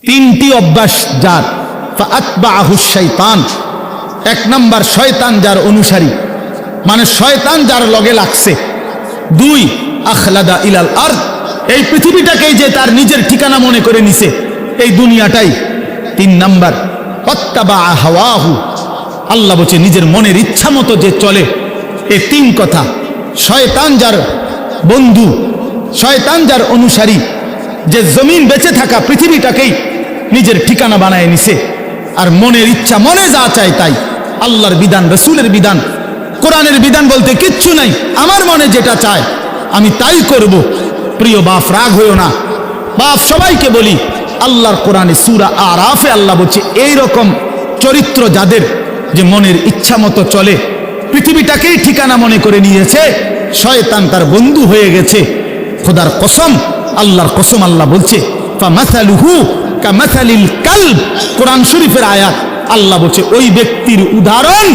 তিনটি অভ্যাস যার, ফাআতবাআহু শাইতান, এক নাম্বার শয়তান যার অনুসারী, মানে শয়তান যার লগে লাগছে। দুই, আখলাদা ইলাল আরদ, এই পৃথিবীটাকেই যে তার নিজের ঠিকানা মনে করে নিছে, এই দুনিয়াটাই। তিন নাম্বার, ওয়াত্তাবা হাওয়াহু, আল্লাহ বলছে নিজের মনের ইচ্ছা মতো যে চলে। এই তিন কথা, শয়তান যার বন্ধু, শয়তান যার অনুসারী, যে জমিন বেঁচে থাকা পৃথিবীটাকেই নিজের ঠিকানা বানায় নিছে, আর মনের ইচ্ছা, মনে যা চায় তাই। আল্লাহর বিধান, রসুলের বিধান, কোরআনের বিধান বলতে কিচ্ছু নাই, আমার মনে যেটা চায় আমি তাই করব। প্রিয় বাপ, রাগ হইও না। বাপ, সবাইকে বলি, আল্লাহর কোরআনে সূরা আরাফে আল্লাহ বলছে এইরকম চরিত্র যাদের, যে মনের ইচ্ছা মতো চলে, পৃথিবীটাকেই ঠিকানা মনে করে নিয়েছে, শয়তান তার বন্ধু হয়ে গেছে। খোদার কসম, আল্লাহর কসম, আল্লাহ বলছে ফামাসালুহু কামাসালিল কালব, কোরআন শরীফের আয়াত। আল্লাহ বলছে ওই ব্যক্তির উদাহরণ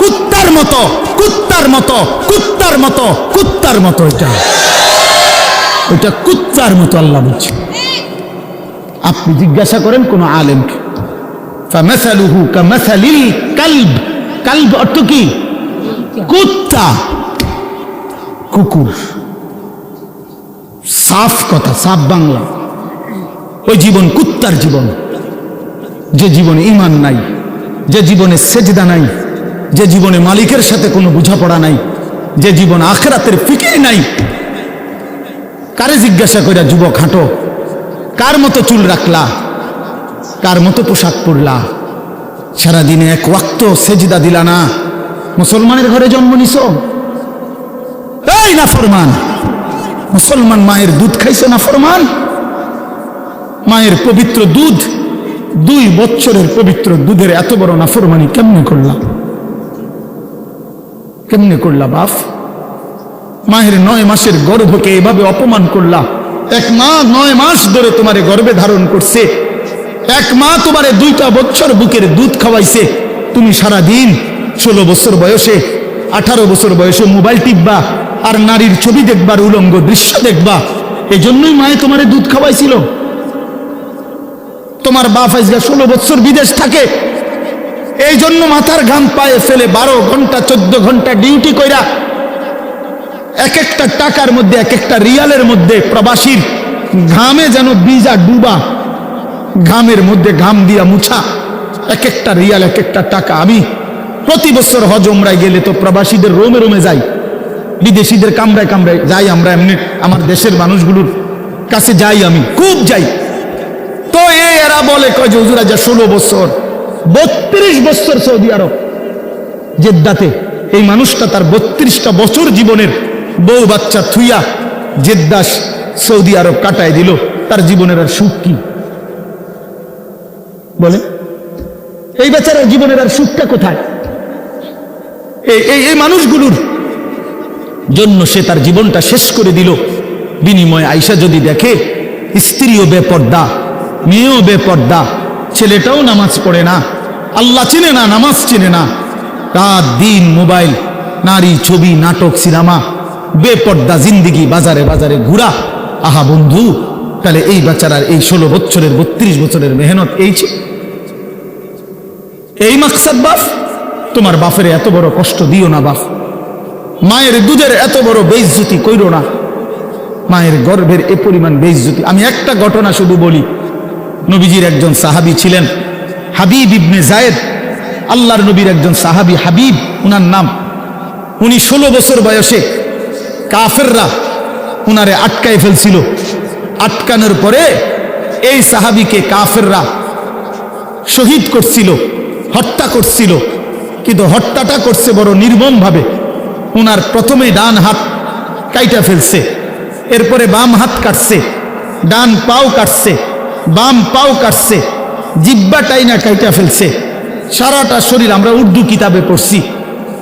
কুত্তার মতো, কুত্তার মতো, কুত্তার মতো, কুত্তার মতো। ওইটা কুত্তার মতো আল্লাহ বলছে। আপনি জিজ্ঞাসা করেন কোন আলেমকে, ফামাসালুহু কামাসালিল কালব, কালব অর্থ কি? কুত্তা, কুকুর। সাফ কথা, সাফ বাংলা। ওই জীবন কুত্তার জীবন, যে জীবনে ঈমান নাই, যে জীবনে সেজদা নাই, যে জীবনে মালিকের সাথে কোনো বোঝাপড়া নাই, যে জীবন আখিরাতের ফিকির নাই। কারে জিজ্ঞাসা কইরা যুবক হাঁটো, কার মতো চুল রাখলা, কার মতো পোশাক পরলা, সারাদিনে এক ওয়াক্ত সেজদা দিলা না, মুসলমানের ঘরে জন্ম নিছ? এই নাফরমান, মুসলমান মায়ের দুধ খাইছে নাফরমান? মায়ের পবিত্র দুধ, 2 বছরের পবিত্র দুধের এত বড় নাফরমানি কেমনে করলা? কেমনে করলা বাপ? মায়ের 9 মাসের গর্ভকে এভাবে অপমান করলা। এক মা 9 মাস ধরে তোমারে গর্ভে ধারণ করছে, এক মা তোমারে 2টা বছর বুকের দুধ খাওয়াইছে। তুমি সারা দিন 16 বছর বয়সে, 18 বছর বয়সে মোবাইল টিপবা আর নারীর ছবি দেখবার, উলঙ্গ দৃশ্য দেখবা। এই জন্যই মায়ে তোমারে দুধ খাওয়াইছিল। তোমার বাপ আজকে 16 বছর বিদেশ থাকে, এই জন্য মাথার ঘাম পায়ে ফেলে 12 ঘন্টা 14 ঘন্টা ডিউটি কইরা এক একটা টাকার মধ্যে, এক একটা রিয়ালের মধ্যে প্রবাসীর ঘামে যেন বিজা ডুবা, ঘামের মধ্যে ঘাম দিয়া মুছা, এক একটা রিয়াল, এক একটা টাকা। আমি প্রতি বছর হজ উমরায় গেলে তো প্রবাসীদের রোমে রোমে যাই, বিদেশিদের কামরায় কামরায় যাই। আমরা এমনি আমার দেশের মানুষগুলোর কাছে যাই, আমি খুব যাই। তো এরা বলে কয় যে হুজুর আজ 16 বছর, 32 বছর সৌদি আরব জেদ্দাতে। এই মানুষটা তার 32টা বছর জীবনের বউ বাচ্চা থুইয়া জেদ্দা সৌদি আরব কাটায় দিল। তার জীবনের আর সুখ কি বলে? এই বেচারার জীবনের আর সুখটা কোথায়? এই মানুষগুলোর জন্য সে তার জীবনটা শেষ করে দিল। বিনিময়ে আইসা যদি দেখে স্ত্রীও বেপর্দা, মেয়েও বেপর্দা, ছেলেটাও নামাজ পড়ে না, আল্লাহ চিনে না, নামাজ চিনে না, রাত দিন মোবাইল, নারী, ছবি, নাটক, সিনেমা, বেপর্দা জিন্দিগি, বাজারে বাজারে ঘুরা। আহা বন্ধু, তাহলে এই বেচারার এই 16 বছরের 32 বছরের মেহনত এই মাকসাদ? বাপ, তোমার বাপের এত বড় কষ্ট দিও না বাপ। মায়ের দুধের এত বড় বেইজ্জতি কইরো না, মায়ের গর্ভের এ পরিমাণ বেইজ্জতি। আমি একটা ঘটনা শুধু বলি। নবীজির একজন সাহাবী ছিলেন হাবিব ইবনে জায়েদ, আল্লাহর নবীর একজন সাহাবী হাবিব উনার নাম। উনি 16 বছর বয়সে কাফেররা উনারে আটকায় ফেলছিল। আটকানোর পরে এই সাহাবীকে কাফেররা শহীদ করছিল, হত্যা করছিল। কিন্তু হত্যাটা করছে বড় নির্মম ভাবে। উনার প্রথমে ডান হাত কাইটা ফেলছে, এরপরে বাম হাত কাটছে, ডান পাও কাটছে, বাম পাও কাটছে, জিব্বাটাই না কাইটা ফেলছে, সারাটা শরীর। আমরা উর্দু কিতাবে পড়ছি,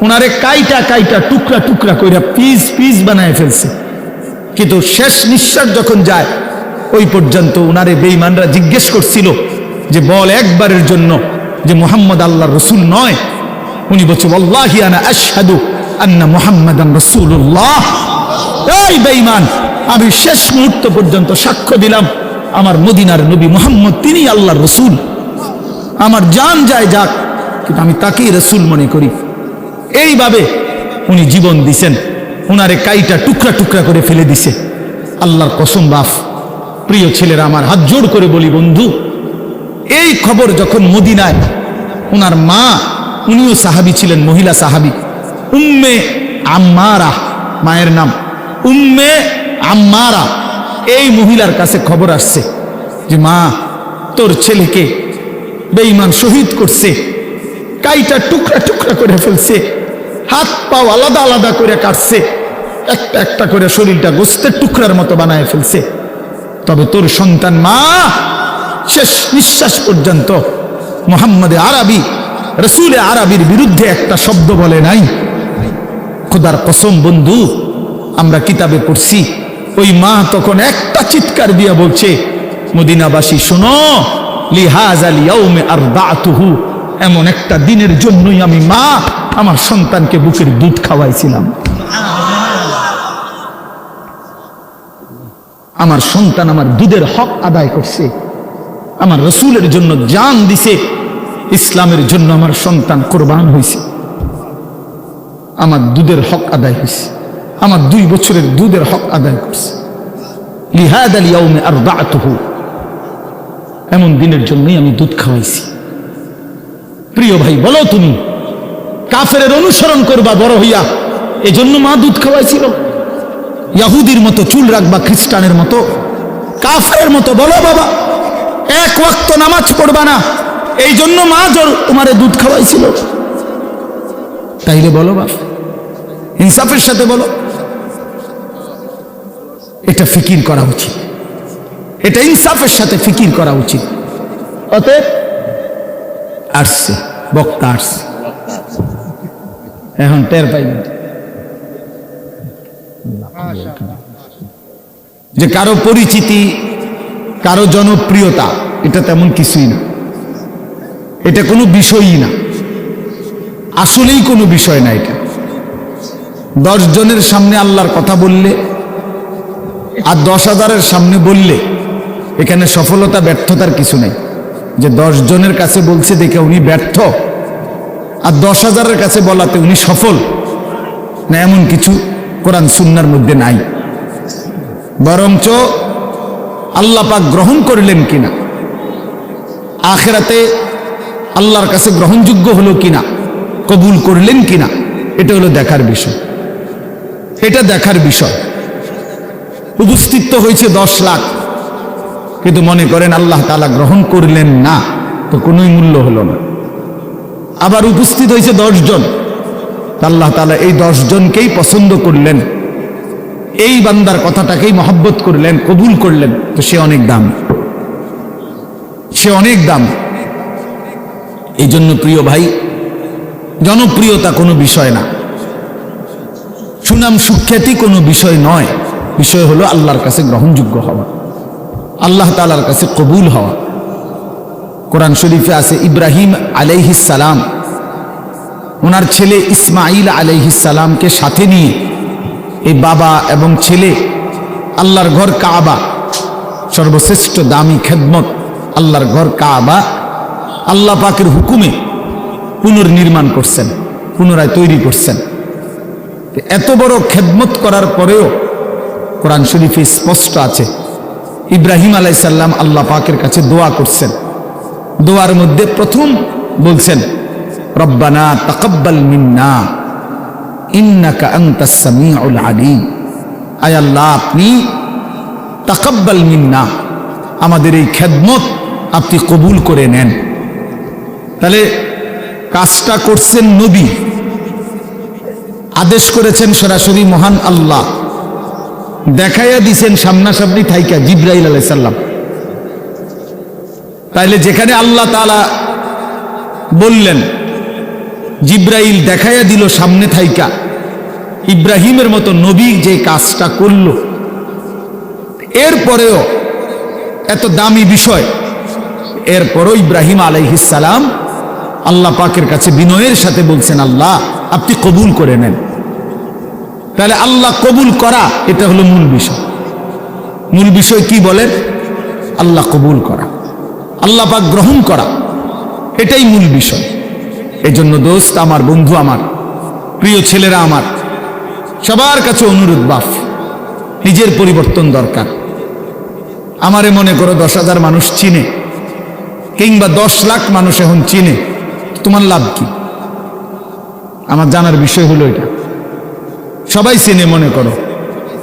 উনারে কাইটা কাইটা টুকরা টুকরা কইরা পিস পিস বানায় ফেলছে। কিন্তু শেষ নিঃশ্বাস যখন যায়, ওই পর্যন্ত উনারে বেঈমানরা জিজ্ঞেস করছিল যে বল একবারের জন্য যে মুহাম্মদ আল্লাহর রাসূল নয়। উনি বলছে ওয়াল্লাহি আনা আশহাদু আন্না মুহাম্মাদান রাসূলুল্লাহ। এই বেঈমান, আমি শেষ মুহূর্ত পর্যন্ত সাক্ষ্য দিলাম আমার মদিনার নবী মুহাম্মদ তিনি আল্লাহর রসুল, আমার জান যায় যাক, কিন্তু আমি তাকেই রসুল মনে করি। এইভাবে উনি জীবন দিছেন, উনারে কাইটা টুকরা টুকরা করে ফেলে দিছে। আল্লাহর কসম বাপ, প্রিয় ছেলেরা, আমার হাত জোড় করে বলি বন্ধু, এই খবর যখন মদিনায় উনার মা, উনিও সাহাবী ছিলেন, মহিলা সাহাবী, উম্মে আম্মারা মায়ের নাম, উম্মে আম্মারা, এই মহিলার কাছে খবর আসছে যে মা, তোর ছেলেকে বেঈমান শহীদ করছে, কাইটা টুকরা টুকরা করে ফেলছে, হাত পাও আলাদা আলাদা করে কাটছে, একটা একটা করে শরীরটা গোস্তের টুকরার মতো বানায় ফেলছে। তবে তোর সন্তান মা শেষ নিঃশ্বাস পর্যন্ত মুহাম্মদে আরবি, রসুলে আরবির বিরুদ্ধে একটা শব্দ বলে নাই। খোদার কসম বন্ধু, আমরা কিতাবে পড়ছি, ওই মা তখন একটা চিৎকার দিয়া বলছে, মদিনাবাসী শোনো, লিহাযাল ইয়াউমে আরদাতুহু, এমন একটা দিনের জন্যই আমি মা আমার সন্তানকে বুকের দুধ খাওয়াইছিলাম। আমার সন্তান আমার দুধের হক আদায় করছে, আমার রসুলের জন্য জান দিছে, ইসলামের জন্য আমার সন্তান কোরবান হয়েছে, আমার দুধের হক আদায় হয়েছে, আমার 2 বছরের দুধের হক আদায় করছে। লিহাযাল ইয়াউমে আরদাতুহু, এমন দিনের জন্যই আমি দুধ খাওয়াইছি। প্রিয় ভাই, বলো তুমি কাফেরের অনুসরণ করবা বড় হইয়া, এজন্য মা দুধ খাওয়াইছিল? ইহুদির মতো চুল রাখবা, খ্রিস্টানের মতো, কাফেরের মতো বলো বাবা, 1 ওয়াক্ত নামাজ পড়বা না, এই জন্য মা তোমারে দুধ খাওয়াইছিল? তাইলে বলো বাবা, ইনসাফের সাথে বলো। এটা ফিকির করা উচিত, এটা ইনসাফের সাথে ফিকির করা উচিত। অতএব আসছে বক্তা, আসছে, এখন টের পাইনি যে কারো পরিচিতি, কারো জনপ্রিয়তা, এটা তেমন কিছুই না, এটা কোনো বিষয়ই না, আসলেই কোনো বিষয় না। এটা 10 জনের সামনে আল্লাহর কথা বললে আর 10,000-এর সামনে বললে এখানে সফলতা ব্যর্থতার কিছু নেই। যে 10 জনের কাছে বলছে দেখে উনি ব্যর্থ, আর 10,000-এর কাছে বলাতে উনি সফল না, এমন কিছু কোরআন সুন্নাহর মধ্যে নাই। বরঞ্চ আল্লাহ পাক গ্রহণ করলেন কিনা, আখিরাতে আল্লাহর কাছে গ্রহণযোগ্য হলো কিনা, কবুল করলেন কিনা, এটা হলো দেখার বিষয়, এটা দেখার বিষয়। উপস্থিত তো হয়েছে 10 লাখ, কিন্তু মনে করেন আল্লাহ তাআলা গ্রহণ করলেন না, তো কোনোই মূল্য হলো না। আবার উপস্থিত হয়েছে 10 জন, আল্লাহ তাআলা এই 10 জনকেই পছন্দ করলেন, এই বান্দার কথাটাকেই মহব্বত করলেন, কবুল করলেন, তো সে অনেক দাম, সে অনেক দাম। এই জন্য প্রিয় ভাই, জনপ্রিয়তা কোনো বিষয় না, সুনাম সুখ্যাতি কোনো বিষয় নয়, বিষয় হলো আল্লাহর কাছে গ্রহণযোগ্য হওয়া, আল্লাহ তাআলার কাছে কবুল হওয়া। কোরআন শরীফে আছে ইব্রাহিম আলাইহিস সালাম ওনার ছেলে ইসমাইল আলাইহিস সালামকে সাথে নিয়ে, এই বাবা এবং ছেলে আল্লাহর ঘর কাবা, সর্বশ্রেষ্ঠ দামি খেদমত আল্লাহর ঘর কাবা, আল্লাহ পাকের হুকুমে পুনর্নির্মাণ করছেন, পুনরায় তৈরি করছেন। এত বড় খেদমত করার পরেও কোরআন শরীফে স্পষ্ট আছে ইব্রাহিম আলাইহিস সালাম আল্লাহ পাকের কাছে দোয়া করছেন। দোয়ার মধ্যে প্রথম বলছেন, রব্বানা তাকাব্বাল মিন্না ইন্নাকা আনতাস সামিউল আলিম, আয় আল্লাহ আপনি তাকাব্বাল মিন্না, আমাদের এই খেদমত আপনি কবুল করে নেন। তাহলে কাজটা করছেন নবী, আদেশ করেছেন সরাসরি মহান আল্লাহ, দেখাইয়া দিছেন সামনাসামনি থাইকা জিবরাইল আলাইহিস সালাম। তাইলে যেখানে আল্লাহ তাআলা বললেন, জিবরাইল দেখাইয়া দিল সামনে থাইকা, ইব্রাহিমের মতো নবী যে কাজটা করল, এরপরেও এত দামি বিষয়, এরপরও ইব্রাহিম আলাইহিস সালাম আল্লাহ পাকের কাছে বিনয়ের সাথে বলছেন, আল্লাহ আপনি কবুল করে নেন। তাহলে আল্লাহ কবুল করা, এটা হলো মূল বিষয়। মূল বিষয় কি বলেন? আল্লাহ কবুল করা, আল্লাহ পাক গ্রহণ করা, এটাই মূল বিষয়। এই জন্য দোস্ত আমার, বন্ধু আমার, প্রিয় ছেলেরা আমার, সবার কাছে অনুরোধ, বাপ নিজের পরিবর্তন দরকার। আমারে মনে করো 10,000 মানুষ চিনে, কিংবা 10 লাখ মানুষ এখন চিনে, তোমার লাভ কি? আমার জানার বিষয় হলো এটা। সবাই চিনে মনে করো,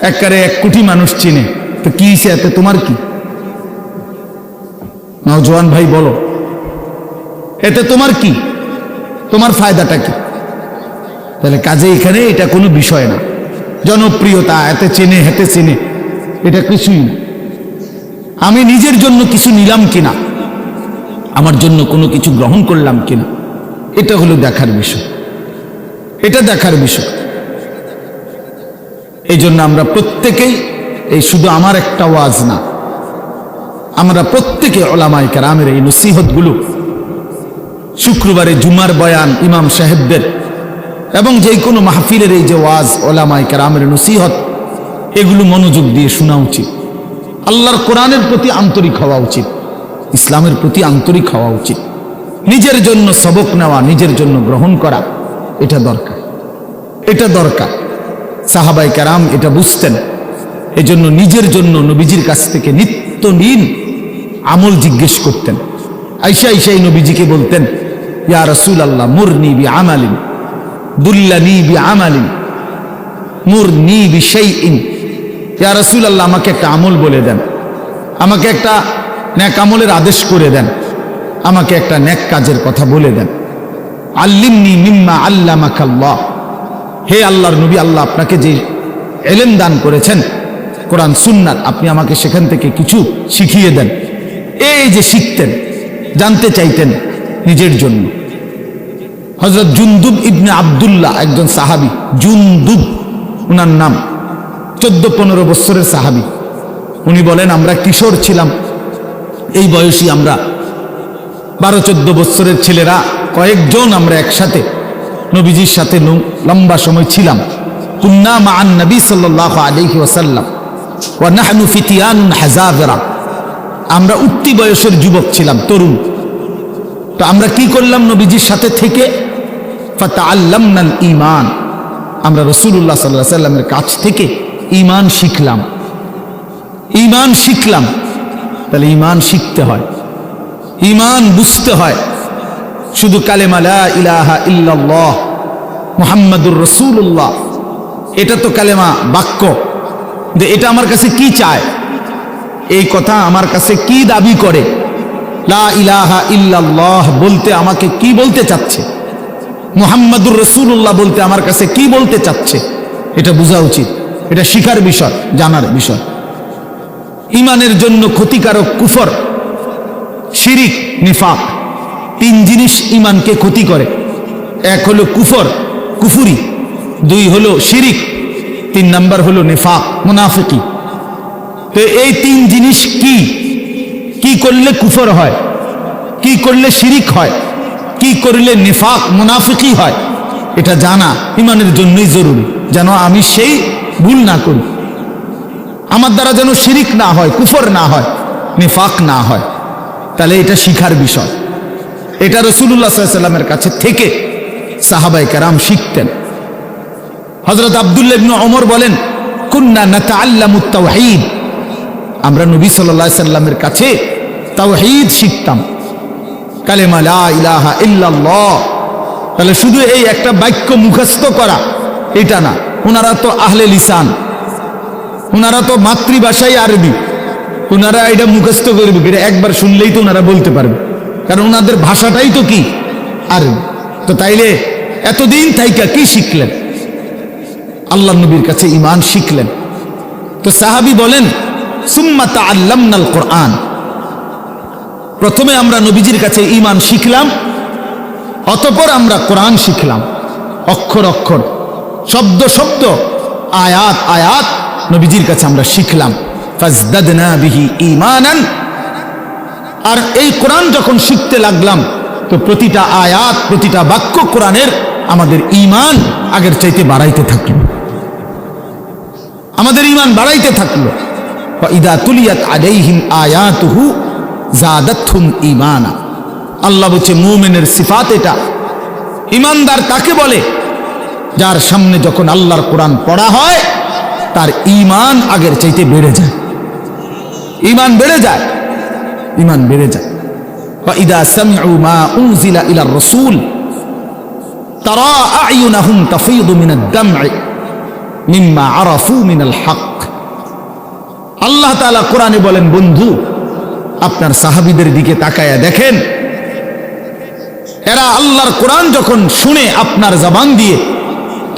একবারে 1 কোটি মানুষ চিনে, তো কি হয়েছে এতে? তোমার কি? নওজোয়ান ভাই বলো, এতে তোমার কি? তোমার ফায়দাটা কি? তাহলে কাজে এখানে এটা কোনো বিষয় না। জনপ্রিয়তা, এতে চেনে হেতে চেনে, এটা কিছুই না। আমি নিজের জন্য কিছু নিলাম কিনা, আমার জন্য কোনো কিছু গ্রহণ করলাম কিনা, এটা হলো দেখার বিষয়, এটা দেখার বিষয়। এই জন্য আমরা প্রত্যেকেই, এই শুধু আমার একটা ওয়াজ না, আমরা প্রত্যেকে উলামায়ে কেরামের এই নসিহতগুলো, শুক্রবারে জুমার বয়ান ইমাম সাহেবদের, এবং যে কোনো মাহফিলের এই যে ওয়াজ, উলামায়ে কেরামের নসিহত, এগুলো মনোযোগ দিয়ে শোনা উচিত। আল্লাহর কোরআনের প্রতি আন্তরিক হওয়া উচিত, ইসলামের প্রতি আন্তরিক হওয়া উচিত। নিজের জন্য সবক নেওয়া, নিজের জন্য গ্রহণ করা, এটা দরকার, এটা দরকার। সাহাবায়ে কেরাম এটা বুঝতেন। এজন্য নিজের জন্য নবীজির কাছ থেকে নিত্যদিন আমল জিজ্ঞেস করতেন। আয়েশা আয়েশাই নবীজিকে বলতেন, ইয়া রাসূলুল্লাহ মুরনি বিআমালিন দুল্লানি বিআমালিন মুরনি বিশাইইন। ইয়া রাসূলুল্লাহ আমাকে একটা আমল বলে দেন, আমাকে একটা নেক আমলের আদেশ করে দেন, আমাকে একটা নেক কাজের কথা বলে দেন। আল্লিমনি মিম্মা আল্লামাকাল্লাহ, হে আল্লাহর নবী, আল্লাহ আপনাকে যে ইলম দান করেছেন কোরআন সুন্নাত, আপনি আমাকে সেখান থেকে কিছু শিখিয়ে দেন। এই যে শিখতেন, জানতে চাইতেন নিজের জন্য। হযরত জুনদুব ইবনে আব্দুল্লাহ একজন সাহাবী, জুনদুব ওনার নাম, 14-15 বছরের সাহাবী। উনি বলেন, আমরা কিশোর ছিলাম, এই বয়সী আমরা 12-14 বছরের ছেলেরা কয়েকজন আমরা একসাথে নবীজির সাথে লম্বা সময় ছিলাম। কুন্না মাআন নবী সাল্লাল্লাহু আলাইহি ওয়াসাল্লাম ওয়া নাহনু ফিতিয়ানুন হাযাবিরা, আমরা উঠতি বয়সের যুবক ছিলাম, তরুণ। তো আমরা কি করলাম? নবীজির সাথে থেকে ফাতাআল্লামনাল ঈমান, আমরা রাসূলুল্লাহ সাল্লাল্লাহু আলাইহি ওয়াসাল্লামের কাছ থেকে ঈমান শিখলাম, ঈমান শিখলাম। তাহলে ঈমান শিখতে হয়, ঈমান বুঝতে হয়। শুধু কালেমা লা ইলাহা ইল্লাল্লাহ মুহাম্মাদুর রাসূলুল্লাহ, এটা তো কালেমা, বাক্য। যে এটা আমার কাছে কি চায়, এই কথা আমার কাছে কি দাবি করে, লা ইলাহা ইল্লাল্লাহ বলতে আমাকে কি বলতে চাচ্ছে, মুহাম্মাদুর রাসূলুল্লাহ বলতে আমার কাছে কি বলতে চাচ্ছে, এটা বোঝা উচিত। এটা শিখার বিষয়, জানার বিষয়। ঈমানের জন্য ক্ষতিকারক কুফর, শিরিক, নিফাক, 3 জিনিস ঈমানকে ক্ষতি করে। 1 হলো কুফর, কুফুরি, 2 হলো শিরিক, 3 নাম্বার হলো নিফাক, মুনাফিকি। তো এই 3 জিনিস কি কি করলে কুফর হয়, কি করলে শিরিক হয়, কি করলে নিফাক মুনাফিকি হয়, এটা জানা ঈমানের জন্যই জরুরি, যেন আমি সেই ভুল না করি, আমার দ্বারা যেন শিরিক না হয়, কুফর না হয়, নিফাক না হয়। তাহলে এটা শিখার বিষয়। এটা রাসূলুল্লাহ সাল্লাল্লাহু আলাইহি ওয়াসাল্লামের কাছে থেকে সাহাবায়ে কেরাম শিখতেন। হযরত আব্দুল্লাহ ইবনে ওমর বলেন, কুন্না নাতাআল্লামুত তাওহীদ, আমরা নবী সাল্লাল্লাহু আলাইহি ওয়াসাল্লামের কাছে তাওহীদ শিখতাম, কালেমা লা ইলাহা ইল্লাল্লাহ। তাহলে শুধু এই একটা বাক্য মুখস্থ করা এটা না, ওনারা তো আহলে লিসান, ওনারা তো মাতৃভাষাই আরবি, ওনারা এটা মুখস্থ করবে, এটা একবার শুনলেই তো ওনারা বলতে পারবে, কারণ ওনাদের ভাষাটাই তো কি আরবি। তো তাইলে এতদিন থাইকা কি শিখলেন? আল্লাহ নবীর কাছে ঈমান শিখলেন। তো সাহাবী বলেন, সুম্মা তাআল্লামনাল কোরআন, প্রথমে আমরা নবীজির কাছে ঈমান শিখলাম, অতঃপর আমরা কোরআন শিখলাম, অক্ষর অক্ষর, শব্দ শব্দ, আয়াত আয়াত নবীজির কাছে আমরা শিখলাম। ফাজদাদনা বিহি ঈমানান, আর এই কোরআন যখন শিখতে লাগলাম, তো প্রতিটা আয়াত, প্রতিটা বাক্য কোরআনের আমাদের ঈমান আগের চাইতে বাড়াইতে থাকলো, আমাদের ঈমান বাড়াইতে থাকলো। ইদা তুলিয়াত আলাইহিম আয়াতুহু যাদাতহুম ঈমানা। আল্লাহ বলছে মুমিনের সিফাত এটা। ঈমানদার তাকে বলে যার সামনে যখন আল্লাহর কোরআন পড়া হয় তার ঈমান আগের চাইতে বেড়ে যায়, ঈমান বেড়ে যায়, ঈমান বেড়ে যায়। وإذا سمعوا ما أنزل إلى الرسول ترى أعينهم تفيض من الدمع مما عرفوا من الحق। আল্লাহ তাআলা কোরআনে বলেন, বন্ধু আপনার সাহাবীদের দিকে তাকায়া দেখেন, এরা আল্লাহর কোরআন যখন শুনে আপনার জবান দিয়ে,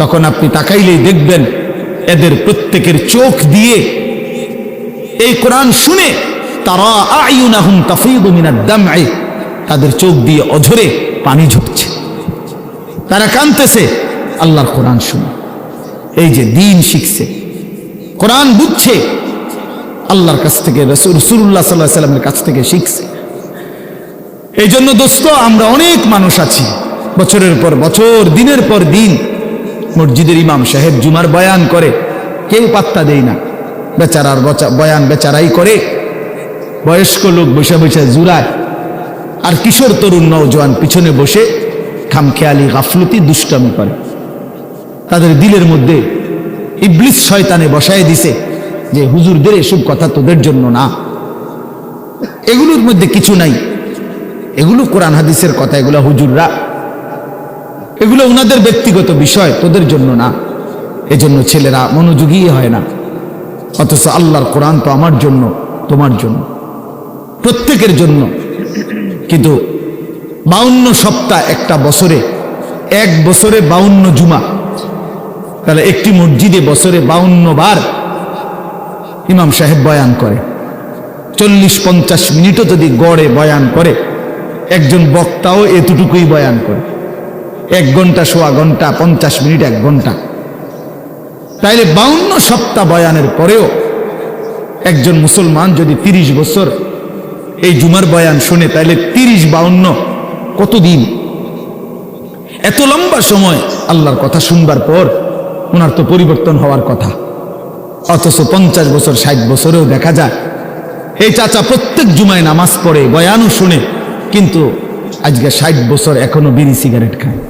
তখন আপনি তাকাইলেই দেখবেন এদের প্রত্যেকের চোখ দিয়ে এই কোরআন শুনে তারা আয়ুনাহুম তাফীদু মিনাদ দাম'i, তাদের চোখ দিয়ে অঝরে পানি ঝরছে, তারা কাঁদতেছে আল্লাহর কোরআন শুনে। এই যে দিন শিখছে, কোরআন বুঝছে, আল্লাহর কাছ থেকে রাসূলুল্লাহ সাল্লাল্লাহু আলাইহি ওয়াসাল্লামের কাছ থেকে শিখছে। এই জন্য দোস্ত, আমরা অনেক মানুষ আছি বছরের পর বছর, দিনের পর দিন মসজিদের ইমাম সাহেব জুমার বয়ান করে, কেউ পাত্তা দেয় না, বেচারার বয়ান বেচারাই করে, বয়স্ক লোক বসে বসে জুরায়, আর কিশোর তরুণ নওজোয়ান পিছনে বসে খামখেয়ালি গাফলতি দুষ্টামি করে। তাদের দিলের মধ্যে ইবলিস শয়তানে বসায় দিছে যে হুজুরদের এসব কথা তোদের জন্য না, এগুলোর মধ্যে কিছু নাই, এগুলো কোরআন হাদিসের কথা, এগুলো হুজুররা, এগুলো ওনাদের ব্যক্তিগত বিষয়, তোদের জন্য না। এজন্য ছেলেরা মনোযোগী হয় না, অথচ আল্লাহর কোরআন তো আমার জন্য, তোমার জন্য, প্রত্যেকের জন্য। কিন্তু 52 সপ্তাহ একটা বছরে, এক বছরে 52 জুমা, তাহলে একটি মসজিদে বছরে 52 বার ইমাম সাহেব বয়ান করে। 40-50 মিনিটও যদি গড়ে বয়ান করে, একজন বক্তাও এতটুকুই বয়ান করে, 1 ঘন্টা, সোয়া ঘন্টা, 50 মিনিট, 1 ঘন্টা। তাইলে 52 সপ্তাহ বয়ানের পরেও একজন মুসলমান যদি 30 বছর এই জুমার বয়ান শুনে, তাইলে 30-52 কতদিন? এত লম্বা সময় আল্লাহর কথা শুনবার পর ওনার তো পরিবর্তন হওয়ার কথা, অথচ 50 বছর 60 বছরেও দেখা যায় এই চাচা প্রত্যেক জুমায় নামাজ পড়ে, বয়ানও শুনে, কিন্তু আজকে 60 বছর এখনো বিড়ি সিগারেট খায়।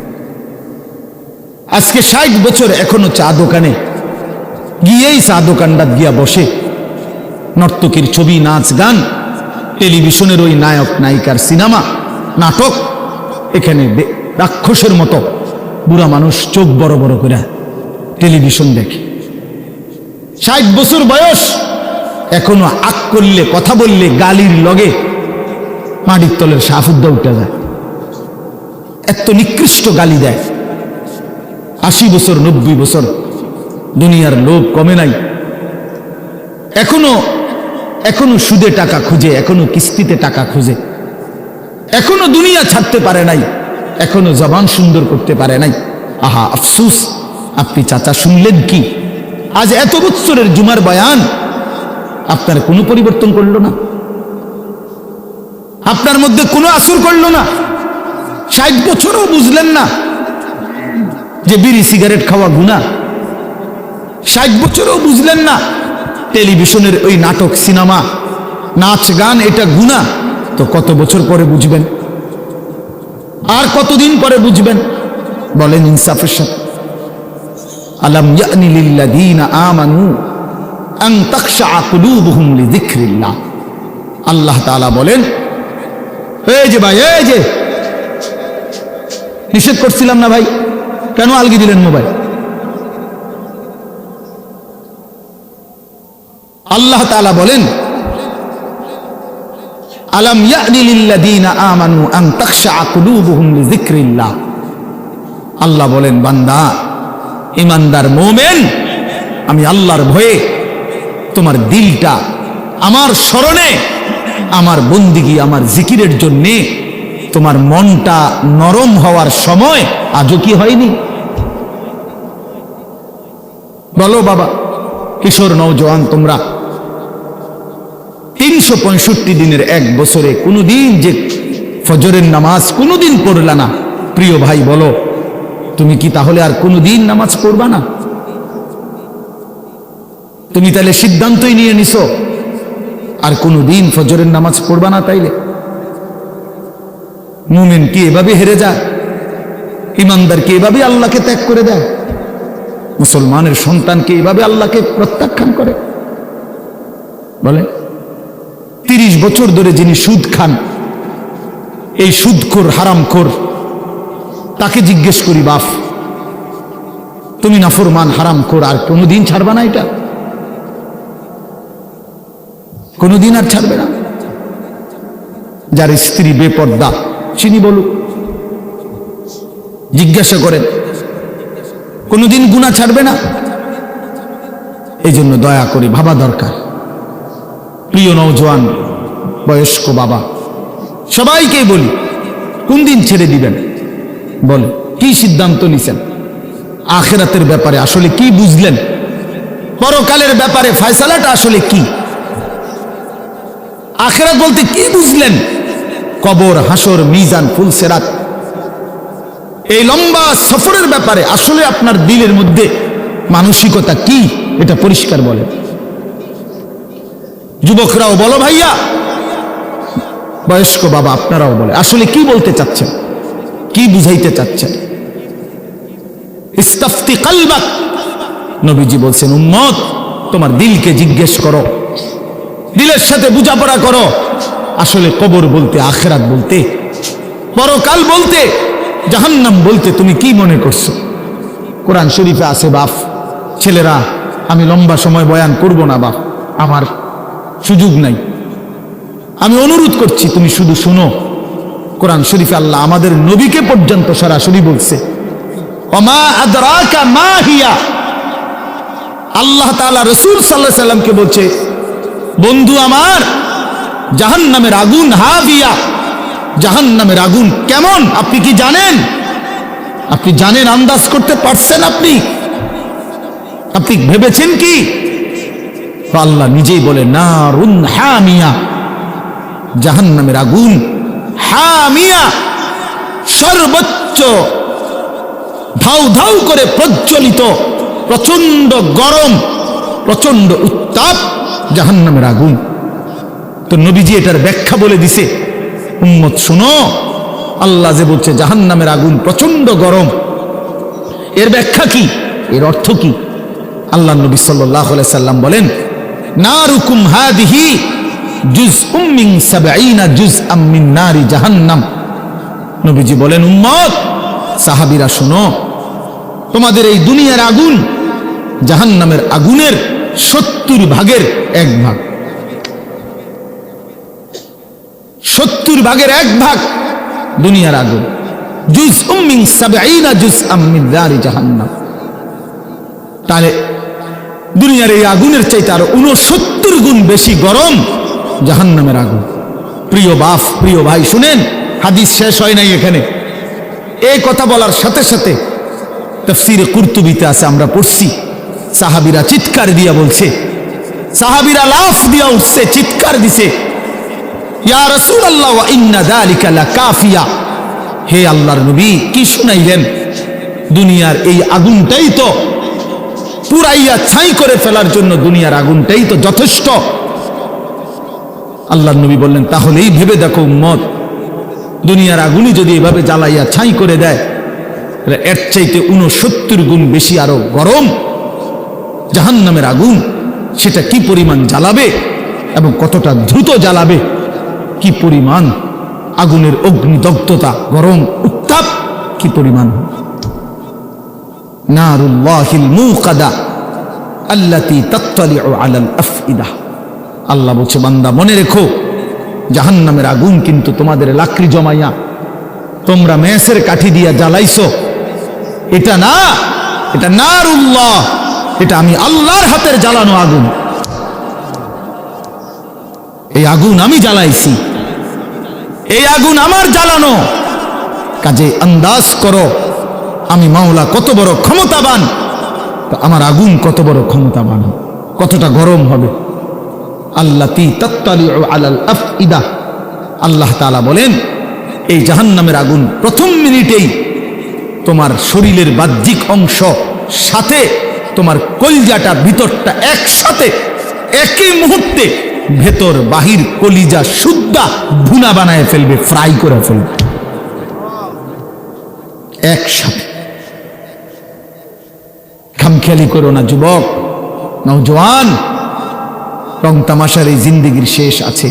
আজকে 60 বছর এখনো চা দোকানে গিয়েই চা দোকানটা গিয়া বসে, নর্তকীর ছবি, নাচ গান, টেলিভিশনের ওই নায়ক নায়িকার সিনেমা, নাটক, এখানে রাক্ষসের মতো বুড়া মানুষ চোখ বড় বড় করে টেলিভিশন দেখে। 60 বছর বয়স, এখনো আক করলে, কথা বললে গালির লগে মাটির তলের সাফুদ্দা উঠে যায়, এত নিকৃষ্ট গালি দেয়। 80 বছর 90 বছর, দুনিয়ার লোভ কমে নাই, এখনো সুদে টাকা খুঁজে, এখনো কিস্তিতে টাকা খুঁজে, এখনো দুনিয়া ছাড়তে পারে নাই, এখনো জবান সুন্দর করতে পারে নাই। আহা আফসুস, আপনি চাচা শুনলেন কি? আজ এত বছরের জুমার বয়ান আপনার কোনো পরিবর্তন করলো না, আপনার মধ্যে কোনো আসর করলো না। 60 বছরও বুঝলেন না যে বিড়ি সিগারেট খাওয়া গুনাহ, 60 বছরও বুঝলেন না টেলিভিশনের ওই নাটক, সিনেমা, নাচ গান এটা গুনাহ। তো কত বছর পরে বুঝবেন? আর কতদিন পরে বুঝবেন? বলেন ইনসাফের সাথে। আলাম ইয়ানি লিল্লাযীনা আমানু আন তাখশা কুলুবুহুম লিযিকরিল্লাহ। আল্লাহ তাআলা বলেন, এই যে ভাই, এই যে নিষেধ করছিলাম না ভাই, কেন আলগি দিলেন মোবাইল? আল্লাহ তাআলা বলেন, আলাম ইয়ানি লিল্লাযীনা আমানু আন তাখশা কুলুবুহুম লিযিকরিল্লাহ। আল্লাহ বলেন, বান্দা, ঈমানদার মুমিন, আমি আল্লাহর ভয়ে তোমার দিলটা আমার স্মরণে, আমার বন্দিগি, আমার জিকিরের জন্যে তোমার মনটা নরম হওয়ার সময় আজও কি হয়নি? বলো বাবা, কিশোর নওজোয়ান, তোমরা 365 দিনের এক বছরে কোনোদিন যে ফজরের নামাজ কোনোদিন পড়লা না, প্রিয় ভাই বলো, তুমি কি তাহলে আর কোনোদিন নামাজ পড়বা না? তুমি তাহলে সিদ্ধান্তই নিয়ে নিছো আর কোনোদিন ফজরের নামাজ পড়বা না তাইলে? মুমিন কি এভাবে হেরে যায়? ইমানদার কি এভাবে আল্লাহকে ত্যাগ করে দেয়? মুসলমানের সন্তান কি এভাবে আল্লাহকে প্রত্যাখ্যান করে? বলে 30 বছর ধরে যিনি সুদ খান, এই সুদখোর হারামখোর, তাকে জিজ্ঞেস করি, বাপ তুমি নাফরমান হারামখোর, আর কোনোদিন ছাড়বা না? এটা কোনোদিন আর ছাড়বে না? যার স্ত্রী বেপর্দা চিনি বলুক, জিজ্ঞাসা করেন, কোনোদিন গুনাহ ছাড়বে না? এই জন্য দয়া করে ভাবা দরকার। প্রিয় নওজোয়ান, বয়স্ক বাবা, সবাইকেই বলি, কোন দিন ছেড়ে দিবেন? বলে কি সিদ্ধান্ত নিছেন? আখিরাতের ব্যাপারে আসলে কি বুঝলেন? পরকালের ব্যাপারে ফয়সালাটা আসলে কি? আখিরাত বলতে কি বুঝলেন? কবর, হাসর, মিজান, ফুলসিরাত, এই লম্বা সফরের ব্যাপারে আসলে আপনার দিলের মধ্যে মানসিকতা কি, এটা পরিষ্কার বলে। যুবকরাও বলো ভাইয়া, বয়স্ক বাবা আপনারাও বলে, আসলে কি বলতে চাচ্ছেন, কি বুঝাইতে চাচ্ছেন? ইস্তাফতি কলবাক, নবীজি বলছেন, উম্মত তোমার দিলকে জিজ্ঞেস করো, দিলের সাথে বোঝাপড়া করো, আসলে কবর বলতে, আখিরাত বলতে, পরকাল বলতে, জাহান্নাম বলতে তুমি কি মনে করছো? কোরআন শরীফে আছে, বাপ ছেলেরা আমি লম্বা সময় বয়ান করব না বাপ, আমার সুযোগ নাই, আমি অনুরোধ করছি তুমি শুধু শুনো। কোরআন শরীফে আল্লাহ আমাদের নবীকে পর্যন্ত সরাসরি বলছে, ওমা আদরাকা মা হিয়া, আল্লাহ তাআলা রাসূল সাল্লাল্লাহু আলাইহি সাল্লামকে বলছে, বন্ধু আমার, জাহান্নামের আগুন হাবিয়া, জাহান্নামের আগুন কেমন আপনি কি জানেন? আপনি জানেন, আন্দাজ করতে পারছেন? আপনি ভেবেছেন কি? আল্লাহ নিজেই বলে, নারুন হামিয়া, জাহান্নামের আগুন হামিয়া, সর্বোচ্চ ধাউ ধাউ করে প্রজ্বলিত, প্রচন্ড গরম, প্রচন্ড উত্তাপ জাহান্নামের আগুন। তো নবীজি এটার ব্যাখ্যা বলে দিছে, উম্মত শুনো, আল্লাহ যে বলছে জাহান্নামের আগুন প্রচন্ড গরম, এর ব্যাখ্যা কি, এর অর্থ কি? আল্লাহ নবী সাল্লাল্লাহু আলাইহি সাল্লাম বলেন, নারুকুম হাদিহি জুজউম মিন 70 জুজআম মিন নারি জাহান্নাম। নবীজি বলেন, উম্মত সাহাবীরা শুনো, তোমাদের এই দুনিয়ার আগুন জাহান্নামের আগুনের 70 ভাগের 1 ভাগ, 70 ভাগের 1 ভাগ দুনিয়ার আগুন। জুজউম মিন 70 জুজআম মিন নারি জাহান্নাম। তাহলে দুনিয়ার এই আগুনের চাইতে আরো 69 গুণ বেশি গরম জাহান্নামের আগুন। প্রিয় বাপ, প্রিয় ভাই, শুনেন, হাদিস শেষ হয় নাই এখানে। এই কথা বলার সাথে সাথে তাফসীরে কুরতুবীতে আছে, আমরা পড়ছি, সাহাবীরা চিৎকার দিয়া বলছে, সাহাবীরা লাফ দিয়া উঠছে, চিৎকার দিছে, ইয়া রাসূলুল্লাহ ওয়া ইন্না যালিকা লাকাফিয়া, হে আল্লাহর নবী কি শুনাইলেন? দুনিয়ার এই আগুনটাই তো পুরাইয়া ছাই করে ফেলার জন্য, দুনিয়ার আগুনটাই তো যথেষ্ট। আল্লাহর নবী বললেন, তাহলেই ভেবে দেখো উম্মত, দুনিয়ার আগুনই যদি এভাবে জ্বালাইয়া ছাই করে দেয়, এর চাইতে 69 গুণ বেশি আরো গরম জাহান্নামের আগুন, সেটা কি পরিমাণ জ্বালাবে এবং কতটা দ্রুত জ্বালাবে, কি পরিমাণ আগুনের অগ্নিদগ্ধতা, গরম উত্তাপ কি পরিমাণ। নারুল্লাহিল মুকাদা আল্লাতী তাত্তালিউ আলাল আফইদা, আল্লাহ বলছে, বান্দা মনে রেখো, জাহান্নামের আগুন কিন্তু তোমাদের লাকড়ি জমাইয়া তোমরা মেসের কাঠি দিয়া জ্বালাইছো, এটা না, এটা নারুল্লাহ, এটা আমি আল্লাহর হাতের জ্বালানো আগুন, এই আগুন আমি জ্বালাইছি, এই আগুন আমার জ্বালানো। কাজে আন্দাজ করো আমি মাওলা কত বড় ক্ষমতাবান, তো আমার আগুন কত বড় ক্ষমতাবান, কতটা গরম হবে। আল্লাতী তাত্তালিউ আলাল আফইদা, আল্লাহ তাআলা বলেন, এই জাহান্নামের আগুন প্রথম মিনিটেই তোমার শরীরের বাহ্যিক অংশ সাথে তোমার কলজাটা ভিতরটা একসাথে একই মুহূর্তে ভেতর বাহির কলিজা শুদ্ধা ভুনা বানায় ফেলবে, ফ্রাই করে ফেলবে একসাথে। খামখেয়ালি করো না যুবক, নওজোয়ান। রং তামাশার এই জিন্দেগির শেষ আছে।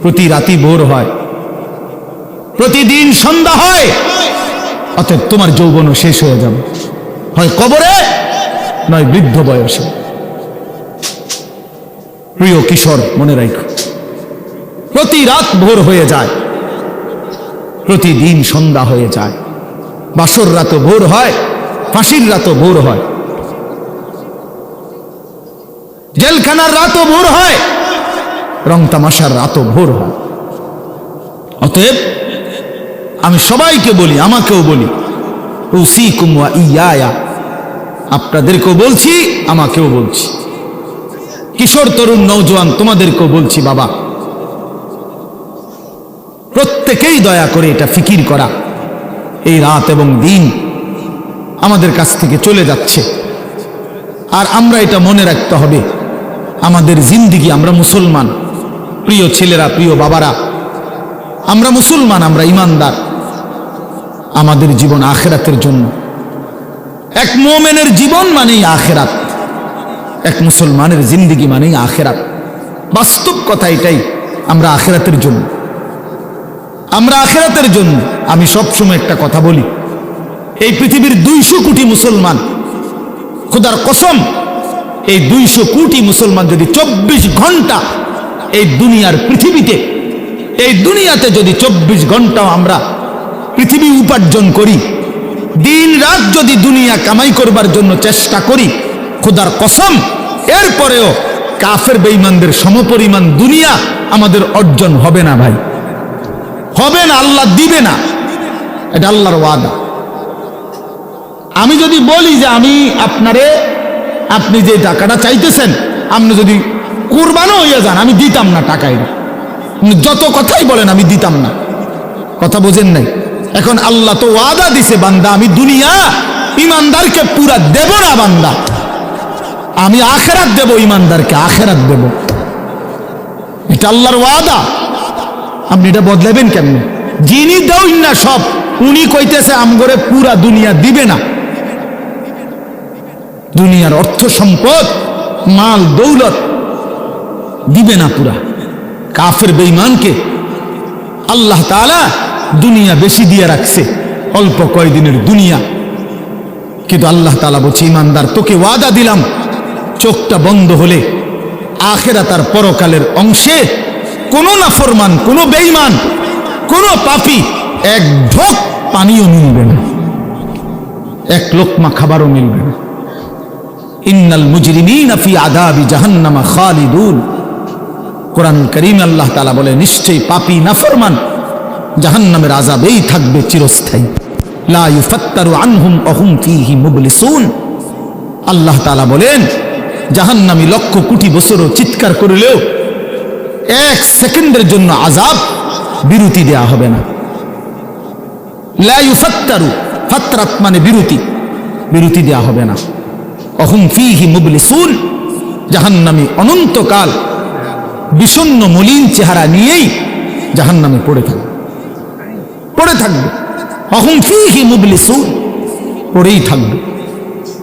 প্রতি রাতি ভোর হয়, প্রতিদিন সন্ধ্যা হয়। অতএব তোমার যৌবনও শেষ হয়ে যাবে, হয় কবরে নয় বৃদ্ধ বয়সে। প্রিয় কিশোর, মনে রাখো, প্রতি রাত ভোর হয়ে যায়, প্রতিদিন সন্ধ্যা হয়ে যায়। বাসর রাতও ভোর হয়, ফাঁসির রাতও ভোর হয়, জেলখানার রাতও ভোর হয়, রং তামাশার রাতও ভোর হয়। অতএব আমি সবাইকে বলি, আমাকেও বলি, উসিকুম ওয়া ইয়া, আপনাদেরকেও বলছি, আমাকেও বলছি, কিশোর তরুণ নওজোয়ান তোমাদেরকেও বলছি, বাবা প্রত্যেকেই দয়া করে এটা ফিকির করা, এই রাত এবং দিন আমাদের কাছ থেকে চলে যাচ্ছে। আর আমরা এটা মনে রাখতে হবে, আমাদের জিন্দিগি, আমরা মুসলমান, প্রিয় ছেলেরা, প্রিয় বাবারা, আমরা মুসলমান, আমরা ইমানদার। আমাদের জীবন আখেরাতের জন্য। এক মুমিনের জীবন মানেই আখেরাত, এক মুসলমানের জিন্দিগি মানেই আখেরাত। বাস্তব কথা এটাই, আমরা আখেরাতের জন্য, আমরা আখেরাতের জন্য। আমি সবসময় একটা কথা বলি, এই পৃথিবীর 200 কোটি মুসলমান, খোদার কসম, এই 200 কোটি মুসলমান যদি 24 ঘন্টা এই দুনিয়ার পৃথিবীতে, এই দুনিয়াতে যদি 24 ঘন্টাও আমরা পৃথিবী উপার্জন করি, দিন রাত যদি দুনিয়া কামাই করবার জন্য চেষ্টা করি, খোদার কসম এরপরেও কাফের বেঈমানদের সমপরিমাণ দুনিয়া আমাদের অর্জন হবে না ভাই, হবে না, আল্লাহ দিবে না, এটা আল্লাহর ওয়াদা। আমি যদি বলি যে আমি আপনারে, আপনি যে টাকাটা চাইতেছেন, আপনি যদি কুরবানও হইয়া যান, আমি দিতাম না টাকা, এটা যত কথাই বলেন আমি দিতাম না, কথা বোঝেন নাই। এখন আল্লাহ তো ওয়াদা দিছে, বান্দা আমি দুনিয়া ইমানদারকে পুরা দেব না, বান্দা আমি আখেরাত দেব, ইমানদারকে আখেরাত দেব, এটা আল্লাহর ওয়াদা। আপনি এটা বদলাবেন কেমনে? যিনি দেউন না সব, উনি কইতেছে আমগরে পুরা দুনিয়া দিবে না। দুনিয়ার অর্থ সম্পদ, মাল দৌলত দিবে না পুরা। কাফের বেঈমানকে আল্লাহ তাআলা দুনিয়া বেশি দিয়ে রাখছে, অল্প কয়দিনের দুনিয়া। কিন্তু আল্লাহ তাআলা বলছে, ইমানদার তোকে ওয়াদা দিলাম, চোখটা বন্ধ হলে আখিরাত আর পরকালের অংশে কোন নাফরমান, কোন বেঈমান, কোন পাপী এক ঢোক পানিও মিলবে না, এক লোকমা খাবারও মিলবে না। ইন্নাল মুজরিমিনা ফি আযাবি জাহান্নামা খালিদুন। কোরআনুল কারীমে আল্লাহ তাআলা বলে, নিশ্চয়ই পাপী নাফরমান জাহান্নামের আযাবেই থাকবে চিরস্থায়ী। লা ইউফাত্তারু আনহুম ওয়া হুম ফীহি মুবলিসুন। আল্লাহ তাআলা বলেন, জাহান্নামী লক্ষ কোটি বছরও চিৎকার করলেও 1 সেকেন্ডের জন্য আযাব বিরতি দেয়া হবে না। লা ইউফাত্তারু, ফাতরাত মানে বিরতি, বিরতি দেয়া হবে না। ওয়া হুম ফীহি মুবলিসুন, জাহান্নামী অনন্তকাল বিষণ্ণ মলিন চেহারা নিয়েই জাহান্নামে পড়ে থাকবে, পড়ে থাকবে। ওয়া হুম ফীহি মুবলিসুন, পড়েই থাকবে,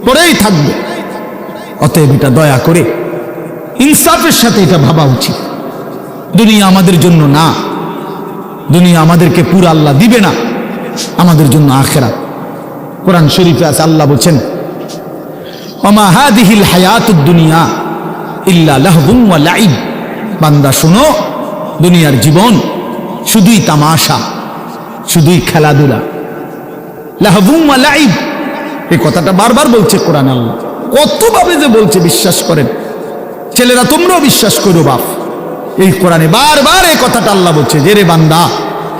পড়েই থাকবে। অতএব এটা দয়া করে ইনসাফের সাথে এটা ভাবা উচিত। দুনিয়া আমাদের জন্য না, দুনিয়া আমাদেরকে পুরো আল্লাহ দিবে না, আমাদের জন্য আখিরাত। কোরআন শরীফে আছে, আল্লাহ বলেন, ওমা হাদিহিল হায়াতুদ দুনিয়া ইল্লা লাহবুন ওয়া লাইব। বান্দা শোনো, দুনিয়ার জীবন শুধুই তামাশা, শুধুই খেলাধুলা। লাহবুন ওয়া লাইব, এই কথাটা বারবার বলছে কোরআন। আল্লাহ কতভাবে যে বলছে বিশ্বাস করেন, ছেলেরা তোমরাও বিশ্বাস করো বাপ, এই কোরআনে বারবার এই কথাটা আল্লাহ বলছে যে রে বান্দা,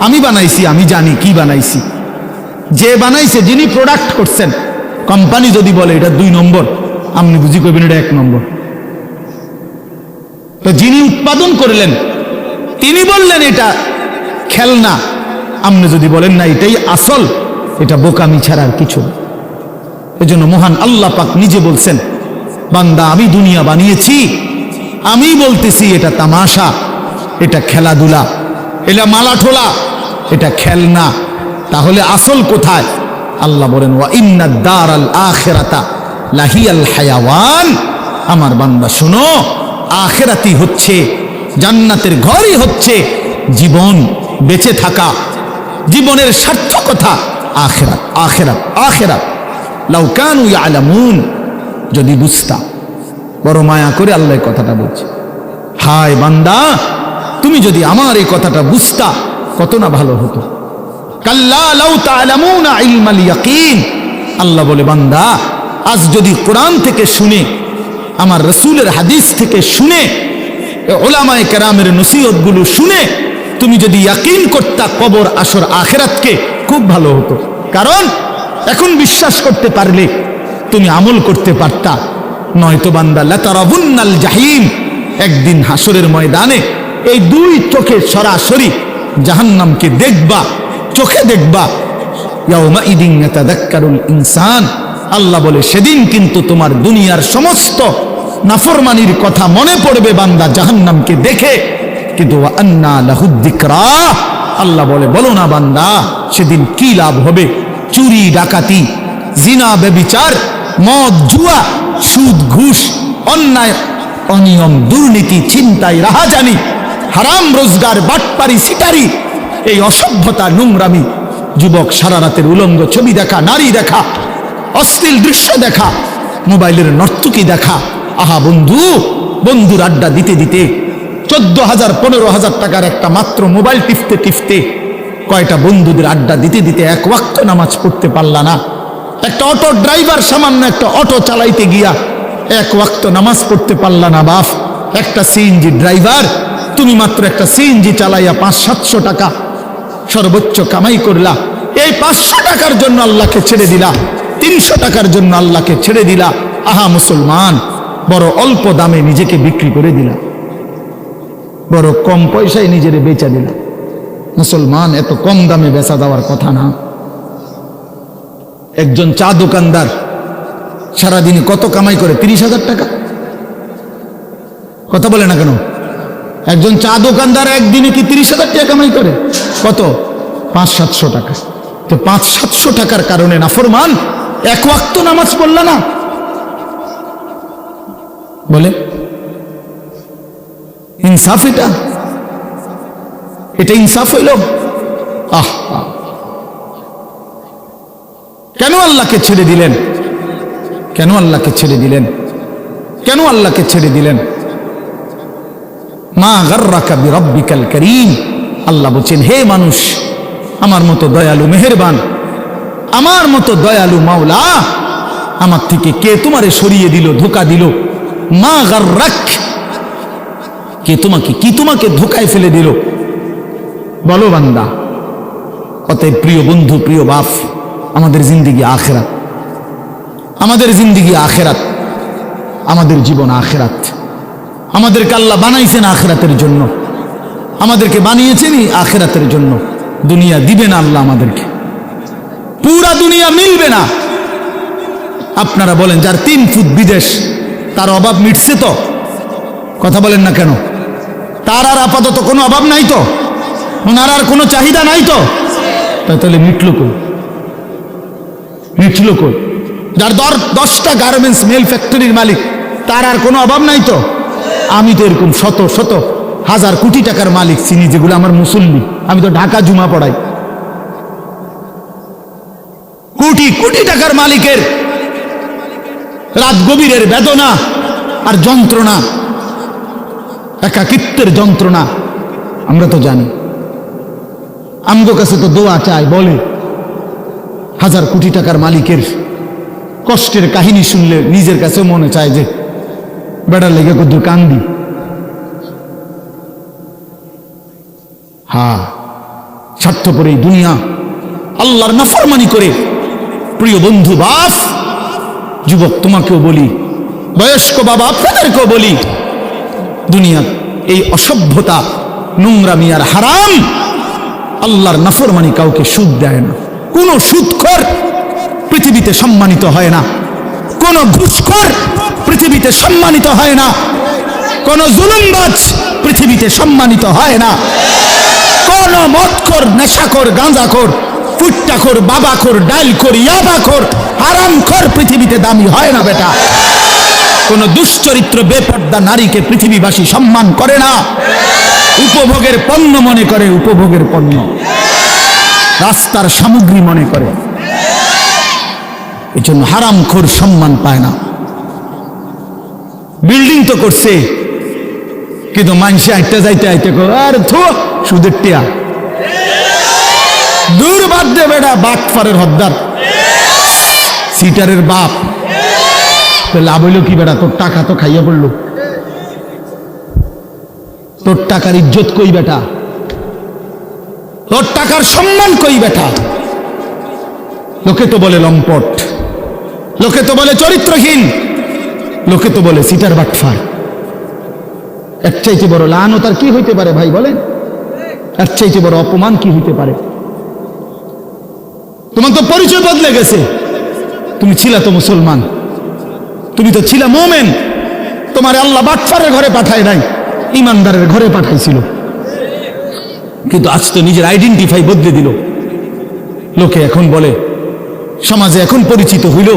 আমি বানাইছি, আমি জানি কি বানাইছি। যে বানাইছে, যিনি প্রোডাক্ট করছেন, কোম্পানি যদি বলে এটা 2 নম্বর, আপনি বুঝি করবেন এটা 1 নম্বর। তো যিনি উৎপাদন করলেন, তিনি বললেন এটা খেলনা, আপনি যদি বলেন না এটাই আসল, এটা বোকামি ছাড়া আর কিছু। এজন্য মহান আল্লাহ পাক নিজে বলছেন, বান্দা আমি দুনিয়া বানিয়েছি আমি বলতেছি এটা তামাশা, এটা খেলাধুলা, এটা মালাঠোলা, এটা খেলনা। তাহলে আসল কোথায়? আল্লাহ বলেন ওয়া ইন্নাদ দারাল আখিরাতা লাহিয়াল হায়াওয়ান। আমার বান্দা শোনো, আখিরাতই হচ্ছে, জান্নাতের ঘরই হচ্ছে জীবন, বেঁচে থাকা, জীবনের সার্থকতা আখিরাত, আখিরাত, আখিরাত। লাউ কানু ইয়ালামুন, যদি বুঝতা। বড় মায়া করে আল্লাহ এই কথাটা বলছে। হায় বান্দা, তুমি যদি আমার এই কথাটা বুঝতা কত না ভালো হতো। কাল্লা লাউ তা'লামুনা ইলমাল ইয়াকিন। আল্লাহ বলে বান্দা, আজ যদি কোরআন থেকে শুনে, আমার রাসূলের হাদিস থেকে শুনে, উলামায়ে কেরামের নসিহতগুলো শুনে তুমি যদি ইয়াকিন করতা কবর, আসর, আখিরাতকে, খুব ভালো হতো। কারণ এখন বিশ্বাস করতে পারলে তুমি আমল করতে পারতা। নয়তো বান্দা লাতারাবুন্নাল জাহিম, একদিন হাসরের ময়দানে এই দুই চোখে সরাসরি জাহান্নামকে দেখবা, চোখে দেখবা। ইয়াউমা ইদিন ইয়াতাযাক্কারুল ইনসান। আল্লাহ বলে সেদিন কিন্তু তোমার দুনিয়ার সমস্ত নাফরমানির কথা মনে পড়বে বান্দা জাহান্নামকে দেখে। কিন্তু ওয়া আন্না লাহুদ যিকরা। আল্লাহ বলে বলো না বান্দা, সেদিন কি লাভ হবে? চুরি, ডাকাতি, জিনা, ব্যভিচার, মদ, জুয়া, সুদ, ঘুষ, অন্যায়, অনিয়ম, দুর্নীতি, ছিনতাই, রাহাজানি, হারাম রোজগার, বাটপারি, সিটারি, এই অসভ্যতা, নোংরামি, যুবক সারা রাতের উলঙ্গ ছবি দেখা, নারী দেখা, অশ্লীল দৃশ্য দেখা, মোবাইলের নর্তকী দেখা। আহা বন্ধু, বন্ধুর আড্ডা দিতে দিতে 14,000 15,000 টাকার একটা মাত্র মোবাইল টিপতে টিপতে কয়টা বন্ধুদের আড্ডা দিতে দিতে এক ওয়াক্ত নামাজ পড়তে পারলা না। একটা অটো ড্রাইভার সামান্য একটা অটো চালাইতে গিয়া এক ওয়াক্ত নামাজ পড়তে পারলা না বাপ। একটা সিএনজি ড্রাইভার, তুমি মাত্র একটা সিএনজি চালাইয়া 500-700 টাকা সর্বোচ্চ কামাই করলা। এই 500 টাকার জন্য আল্লাহকে ছেড়ে দিলা, 300 টাকার জন্য আল্লাহকে ছেড়ে দিলা। আহা মুসলমান, বড় অল্প দামে নিজেকে বিক্রি করে দিলা, বড় কম পয়সায় নিজের বেচা দিলা। মুসলমান, এত কম দামে বেচা দেওয়ার কথা না। একজন চা দোকানদার সারাদিনে কত কামাই করে? 30,000 টাকা। কথা বলে না কেন? একজন চা দোকানদার একদিনে কি 30,000 টাকা কামাই করে? কত? 500-700 টাকা। তো 500-700 টাকার কারণে নাফরমান এক ওয়াক্ত নামাজ পড়লা না? বলে ইনসাফ? এটা ইনসাফ হইল? কেন আল্লাহকে ছেড়ে দিলেন? কেন আল্লাহকে ছেড়ে দিলেন? কেন আল্লাহকে ছেড়ে দিলেন? মা গাররাকা বিরাব্বিকাল কারীম। আল্লাহ বলছেন, হে মানুষ, আমার মতো দয়ালু মেহেরবান, আমার মতো দয়ালু মাওলা, আমার থেকে কে তোমারে সরিয়ে দিল, ধোঁকা দিল? মা গাররাক, কে তোমাকে, কি তোমাকে ধোঁকায় ফেলে দিল? বলো বান্দা। অতএব প্রিয় বন্ধু, প্রিয় বাপ, আমাদের জিন্দেগি আখিরাত, আমাদের জিন্দেগি আখিরাত, আমাদের জীবন আখিরাত। আমাদেরকে আল্লাহ বানাইছেন আখিরাতের জন্য, আমাদেরকে বানিয়েছেনই আখিরাতের জন্য। দুনিয়া দিবে না আল্লাহ আমাদেরকে, পুরা দুনিয়া মিলবে না। আপনারা বলেন, যার 3 ফুট বিদেশ, তার অভাব মিটছে তো? কথা বলেন না কেন? তার আর আপাতত কোনো অভাব নাই তো? ওনার আর কোনো চাহিদা নাই তো? তাহলে মিটলো কই? মিটলো কই? যার 10টা গার্মেন্টস মেল ফ্যাক্টরির মালিক, তার আর কোনো অভাব নাই তো? আমি তো এরকম শত শত হাজার কোটি টাকার মালিক চিনি, যেগুলো আমার মুসল্লি। আমি তো ঢাকা জুমা পড়াই। কোটি কোটি টাকার মালিকের রাত গভীরের বেদনা আর যন্ত্রণা, একাকিত্বের যন্ত্রণা আমরা তো জানি। আমগো কাছে তো দোয়া চায়, বলে হাজার কোটি টাকার মালিকের কষ্টের কাহিনী শুনলে নিজের কাছেও মনে চায় যে বেড়ার লেগে কত কান্দি। হ্যাঁ, স্বার্থপর এই দুনিয়া, আল্লাহর নাফরমানি করে। প্রিয় বন্ধু, বাপ, যুবক তোমাকেও বলি, বয়স্ক বাবা আপনাদেরকেও বলি, দুনিয়া এই অসভ্যতা, নোংরামি আর হারাম, আল্লাহর নাফরমানি কাউকে সুদ দেয় না। কোন সুদখোর পৃথিবীতে সম্মানিত হয় না, কোন ঘুষখোর পৃথিবীতে সম্মানিত হয় না, কোন জুলুমবাজ পৃথিবীতে সম্মানিত হয় না। কোন মদখোর, নেশাখোর, গাঁজাখোর, ফুট্টাখোর, বাবাখোর, ডাইলখোর, ইয়াবাখোর, হারামখোর পৃথিবীতে দামি হয় না বেটা। কোন দুশ্চরিত্র বেপর্দা নারীকে পৃথিবীবাসী সম্মান করে না। উপভোগের পণ্য মনে করে, উপভোগের পণ্য, রাস্তার সামগ্রী মনে করে। এই জন্য হারামখোর সম্মান পায় না। বিল্ডিং তো করছে, কিন্তু মানুষে আইতে যাইতে আইতে আর থো সুদের টিয়া, দূর বাদ দে বেটা, বাটপারের হদ্দার, সিটারের বাপ। লাভ হইল কি বেটা? তোর টাকা তো খাইয়া পড়লো, তোর টাকার ইজ্জত কই বেটা? তোর টাকার সম্মান কই বেটা? লোকে তো বলে লম্পট, লোকে তো বলে চরিত্রহীন, লোকে তো বলে সিটার বাটফার। এর চাইতে বড় লানত আর কি হইতে পারে ভাই বলেন? এর চাইতে বড় অপমান কি হইতে পারে? তোমার তো পরিচয় বদলে গেছে। তুমি ছিলা তো মুসলমান, তুমি তো ছিলা মোমেন। তোমার আল্লাহ বাটফারের ঘরে পাঠায় নাই, ইমানদারের ঘরে পাঠাইছিল। কিন্তু আজ তো নিজের আইডেন্টিফাই বদলে দিল। লোকে এখন বলে, সমাজে এখন পরিচিত হইল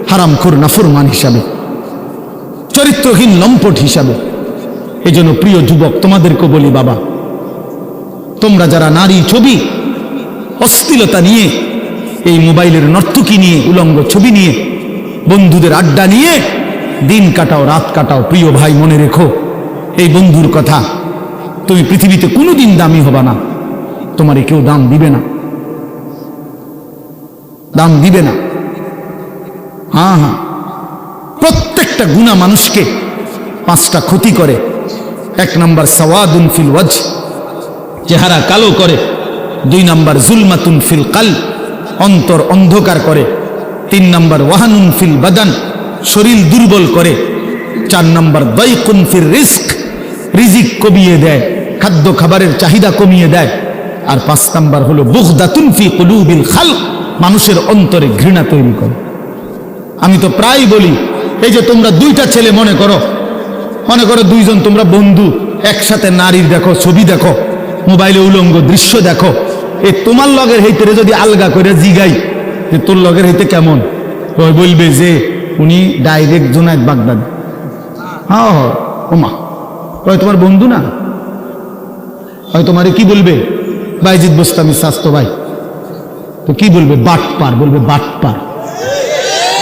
হারামখোর, নাফরমান হিসাবে, চরিত্রহীন, লম্পট হিসাবে। এই জন্য প্রিয় যুবক, তোমাদেরকে বলি বাবা, তোমরা যারা নারী ছবি, অশ্লীলতা নিয়ে, এই মোবাইলের নর্তকী নিয়ে, উলঙ্গ ছবি নিয়ে, বন্ধুদের আড্ডা নিয়ে দিন কাটাও, রাত কাটাও, প্রিয় ভাই মনে রেখো এই বন্ধুর কথা, তুমি পৃথিবীতে কোনোদিন দামি হবা না। তোমারে কেউ দাম দিবে না, দাম দিবে না। হ্যাঁ হ্যাঁ, প্রত্যেকটা গুনাহ মানুষকে 5টা ক্ষতি করে। 1 নাম্বার সাওয়াদুন ফিল ওয়াজ, চেহারা কালো করে। 2 নাম্বার জুলমাতুন ফিল কাল, অন্তর অন্ধকার করে। 3 নাম্বার ওয়াহানুন ফিল বাদান, শরীর দুর্বল করে। 4 নাম্বার দাইকুন ফির রিজক, রিজিক কমিয়ে দেয়, খাদ্য খাবারের চাহিদা কমিয়ে দেয়। আর 5 নাম্বার হলো বুগদাতুন ফি কুলুবিল খালক, মানুষের অন্তরে ঘৃণা তৈরি করে। আমি তো প্রায় বলি, এই যে তোমরা 2টা ছেলে মনে করো 2জন তোমরা বন্ধু, একসাথে নারীর দেখো, ছবি দেখো, মোবাইলে উলঙ্গ দৃশ্য দেখো। এই তোমার লগের হইতে যদি আলগা করে জিগাই যে তোর লগের হইতে কেমন, ওই বলবে যে উনি ডাইরেক্ট জুনায়েদ বাগদাদি। হ্যাঁ ওমা, ওই তোমার বন্ধু না, হয় তোমারে কি বলবে? বাইজিদ বোস্তামি স্বাস্থ্য ভাই। তো কি বলবে? বাটপার বলবে, বাটপার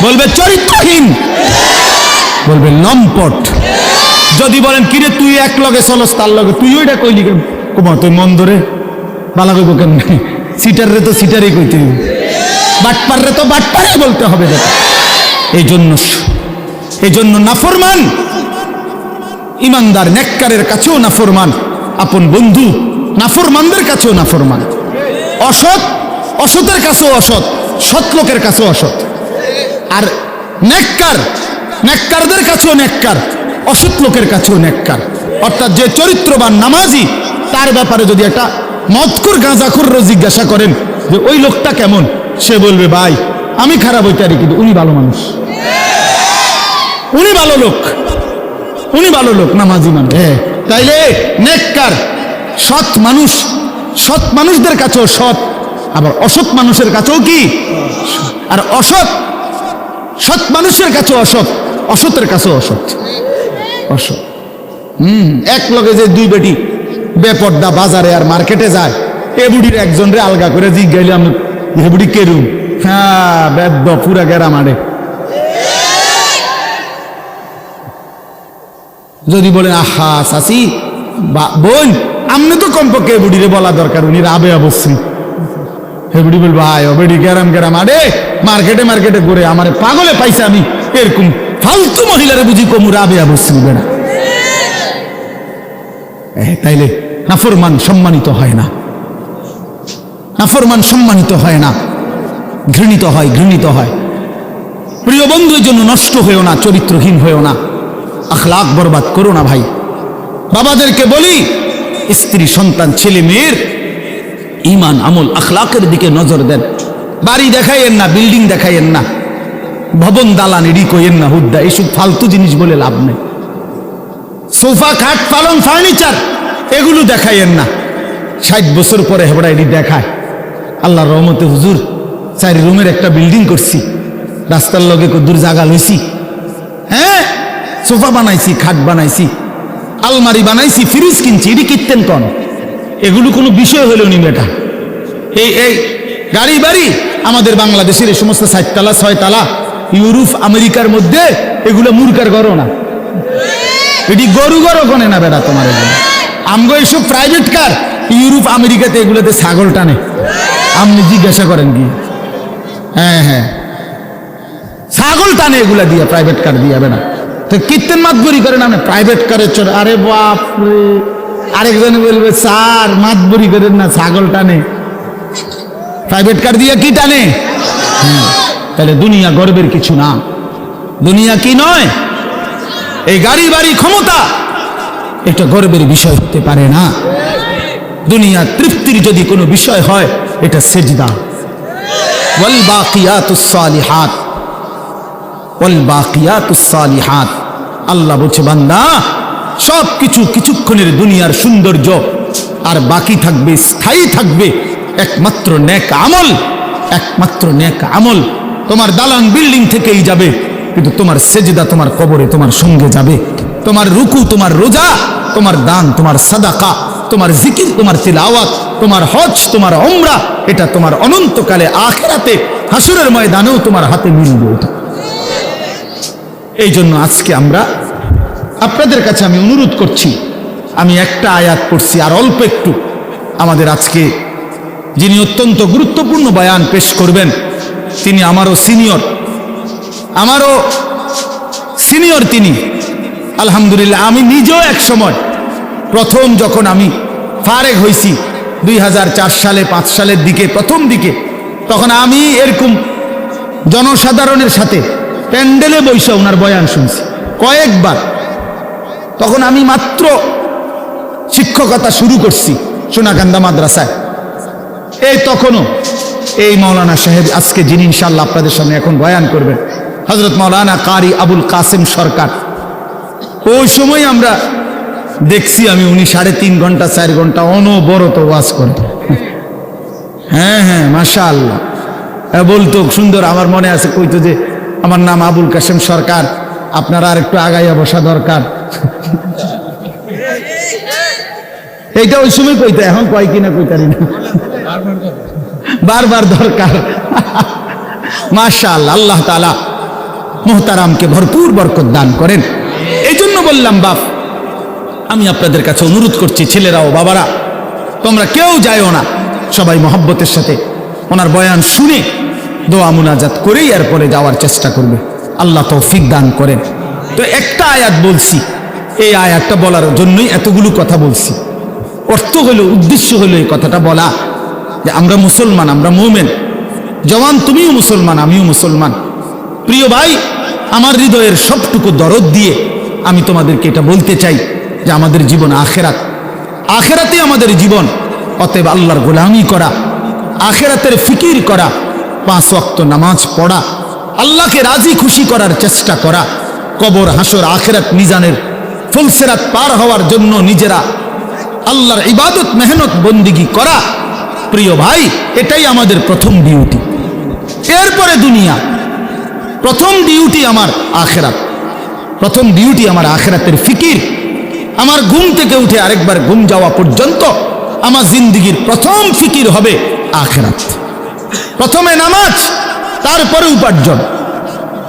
বলবে, চরিত্রহীন বলবে, লম্পট। যদি বলেন কিরে তুই এক লগে চলস, তার লগে তুই ওইটা কইলি কেন? কুমা তুই মন ধরে বালা কইব কেন? সিটার রে তো সিটারই কইতে হবে, বাটপার রে তো বাটপারই বলতে হবে। এই জন্য নাফরমান ইমানদার, নেককারের কাছেও নাফরমান, আপন বন্ধু নাফরমানদের কাছেও নাফরমান, অসৎ অসতের কাছেও অসৎ, সৎ লোকের কাছেও অসৎ। আর নেককারদের কাছেও নেককার, অসৎ লোকের কাছেও নেককার। অর্থাৎ যে চরিত্রবান নামাজি, তার ব্যাপারে যদি একটা মদখোর, গাঁজাখোর জিজ্ঞাসা করেন যে ওই লোকটা কেমন, সে বলবে ভাই আমি খারাপ হইতে পারি, কিন্তু উনি ভালো মানুষ, উনি ভালো লোক, উনি ভালো লোক, নামাজি মানুষ। তাইলে নেককার সৎ মানুষ, সৎ মানুষদের কাছেও সৎ, আবার অসৎ মানুষের কাছেও কি? আর অসৎ সৎ মানুষের কাছেও অসৎ, অসতের কাছেও অসৎ। অসৎ এক লগে যে 2 বেটি বেপর্দা বাজারে আর মার্কেটে যায়, এ বুড়ির একজন রে আলগা করে জিজ্ঞাইলাম, এ বুড়ি কেরুম? হ্যাঁ বেদ্য, পুরা গেরা মারে। যদি বলেন আহা চাচি বোন, আমনে তো কমপক্ষে এ বুড়িরে বলা দরকার, উনি রাবে অবশ্যই। হে বুড়ি বলবো আয় বেড়ি গেরাম আরে মার্কেটে ঘুরে আমার পাগলে পাইছে, আমি এরকম ফালতু মহিলারে বুঝি কমু রাবে অবশ্যই বেড়া। তাইলে নাফরমান সম্মানিত হয় না, নাফরমান সম্মানিত হয় না, ঘৃণিত হয়, ঘৃণিত হয়। প্রিয় বন্ধুর জন্য নষ্ট হয়েও না, চরিত্রহীন হয়েও না, আখলাক বরবাদ করো না ভাই। বাবাদেরকে বলি, স্ত্রী সন্তান ছেলে মেয়ের ইমান আমল আখলাকের দিকে নজর দেন। বাড়ি দেখাইয়েন না, বিল্ডিং দেখাইয়েন না, ভবন দালান এডি কইয়েন না, হুদ্দা, এইসব ফালতু জিনিস বলে লাভ নেই। সোফা খাট পালং ফার্নিচার এগুলো দেখাইয়েন না। 60 বছর পরে হেবড়া এটি দেখায়। আল্লাহর রহমতে হুজুর 4 রুমের একটা বিল্ডিং করছি, রাস্তার লগে কদ্দুর জায়গা লইছি, হ্যাঁ সোফা বানাইছি, খাট বানাইছি, আলমারি বানাইছি, ফ্রিজ কিনছি, এটি কিনতেন কন? এগুলো কোনো বিষয় হলো নি বেটা। এই গাড়ি বাড়ি আমাদের বাংলাদেশের এই সমস্ত 4 তালা 6 তালা ইউরোপ আমেরিকার মধ্যে এগুলো মূর্খার ঘরও না, এটি গরু ঘরও কনে না বেটা তোমার। এগুলো আমগো এইসব প্রাইভেট কার ইউরোপ আমেরিকাতে এগুলোতে ছাগল টানে, আপনি জিজ্ঞাসা করেন কি? হ্যাঁ হ্যাঁ ছাগল টানে এগুলা দিয়ে, প্রাইভেট কার দিয়ে বেটা। তো কীর্তন মাতবরি করেন আপনি প্রাইভেট কারের চোর। আরে বাপরে, আরেকজন বলবে স্যার মাতবরি করেন না, ছাগল টানে, প্রাইভেট কার দিয়ে কি টানে? তাহলে দুনিয়া গর্বের কিছু না, দুনিয়া কি নয়? এই গাড়ি বাড়ি ক্ষমতা এটা গর্বের বিষয় হতে পারে না। দুনিয়া তৃপ্তির যদি কোনো বিষয় হয় এটা সেজদা। ওয়াল বাকিয়াতুস সালিহাত, ওয়াল বাকিয়াতুস সালিহাত, আল্লাহ বলছে বান্দা সব কিছু কিছুক্ষণের দুনিয়ার সৌন্দর্য, আর বাকি থাকবে, স্থায়ী থাকবে একমাত্র নেক আমল, একমাত্র নেক আমল। তোমার দালান বিল্ডিং থেকেই যাবে, কিন্তু তোমার সেজদা তোমার কবরে তোমার সঙ্গে যাবে। তোমার রুকু, তোমার রোজা, তোমার দান, তোমার সাদাকা, তোমার জিকির, তোমার তিলাওয়াত, তোমার হজ, তোমার উমরা, এটা তোমার অনন্তকালে আখিরাতে হাসরের ময়দানেও তোমার হাতে মিলবে। এটা এই জন্য আজকে আমরা আপনাদের কাছে আমি অনুরোধ করছি, আমি একটা আয়াত পড়ছি আর অল্প একটু। আমাদের আজকে যিনি অত্যন্ত গুরুত্বপূর্ণ বয়ান পেশ করবেন তিনি আমারও সিনিয়র তিনি। আলহামদুলিল্লাহ আমি নিজেও এক সময় প্রথম যখন আমি ফারেগ হয়েছি 2004 সালে 5 সালের দিকে, প্রথম দিকে, তখন আমি এরকম জনসাধারণের সাথে প্যান্ডেলে বসে ওনার বয়ান শুনছি কয়েকবার। তখন আমি মাত্র শিক্ষকতা শুরু করছি সোনাকান্দা মাদ্রাসায়। এই তখনও এই মাওলানা সাহেব আজকে যিনি ইনশাআল্লাহ আপনাদের সামনে এখন বয়ান করবেন, হযরত মাওলানা কারি আবুল কাসেম সরকার, ওই সময় আমরা দেখছি আমি উনি 3.5 ঘন্টা 4 ঘন্টা অনবরত ওয়াজ করেন। হ্যাঁ হ্যাঁ মাশাআল্লাহ বলতো সুন্দর। আমার মনে আছে কইতো যে আমার নাম আবুল কাসেম সরকার, আপনারা আর একটু আগাইয়া বসা দরকার। এইটা ওই সময় কইতো, এখন কয় কিনা কইতারি না, বারবার দরকার। মাশাআল্লাহ, আল্লাহ তাআলা মুহতারামকে ভরপুর বরকত দান করেন। এই জন্য বললাম বাপ, আমি আপনাদের কাছে অনুরোধ করছি, ছেলেরাও বাবারা, তোমরা কেউ যায়ও না, সবাই মহব্বতের সাথে ওনার বয়ান শুনে দোয়া মুনাজাত করেই এরপরে যাওয়ার চেষ্টা করবে। আল্লাহ তৌফিক দান করেন। তো একটা আয়াত বলছি, এই আয়াতটা বলার জন্যই এতগুলো কথা বলছি। অর্থ হলো, উদ্দেশ্য হলো এই কথাটা বলা যে আমরা মুসলমান, আমরা মুমিন। জওয়ান তুমিও মুসলমান, আমিও মুসলমান। প্রিয় ভাই, আমার হৃদয়ের সবটুকু দরদ দিয়ে আমি তোমাদেরকে এটা বলতে চাই যে আমাদের জীবন আখেরাত, আখেরাতে আমাদের জীবন। অতএব আল্লাহর গোলামি করা, আখেরাতের ফিকির করা, 5 ওয়াক্ত নামাজ পড়া, আল্লাহকে রাজি খুশি করার চেষ্টা করা, কবর হাসর আখেরাত মিজানের ফুলসেরাত পার হওয়ার জন্য নিজেরা আল্লাহর ইবাদত মেহনত বন্দিগি করা। প্রিয় ভাই, এটাই আমাদের প্রথম ডিউটি। এরপরে দুনিয়া। প্রথম ডিউটি আমার আখেরাত, প্রথম ডিউটি আমার আখেরাতের ফিকির। আমার ঘুম থেকে উঠে আরেকবার ঘুম যাওয়া পর্যন্ত আমার জিন্দিগির প্রথম ফিকির হবে আখেরাত। প্রথমে নামাজ, তারপরে উপার্জন।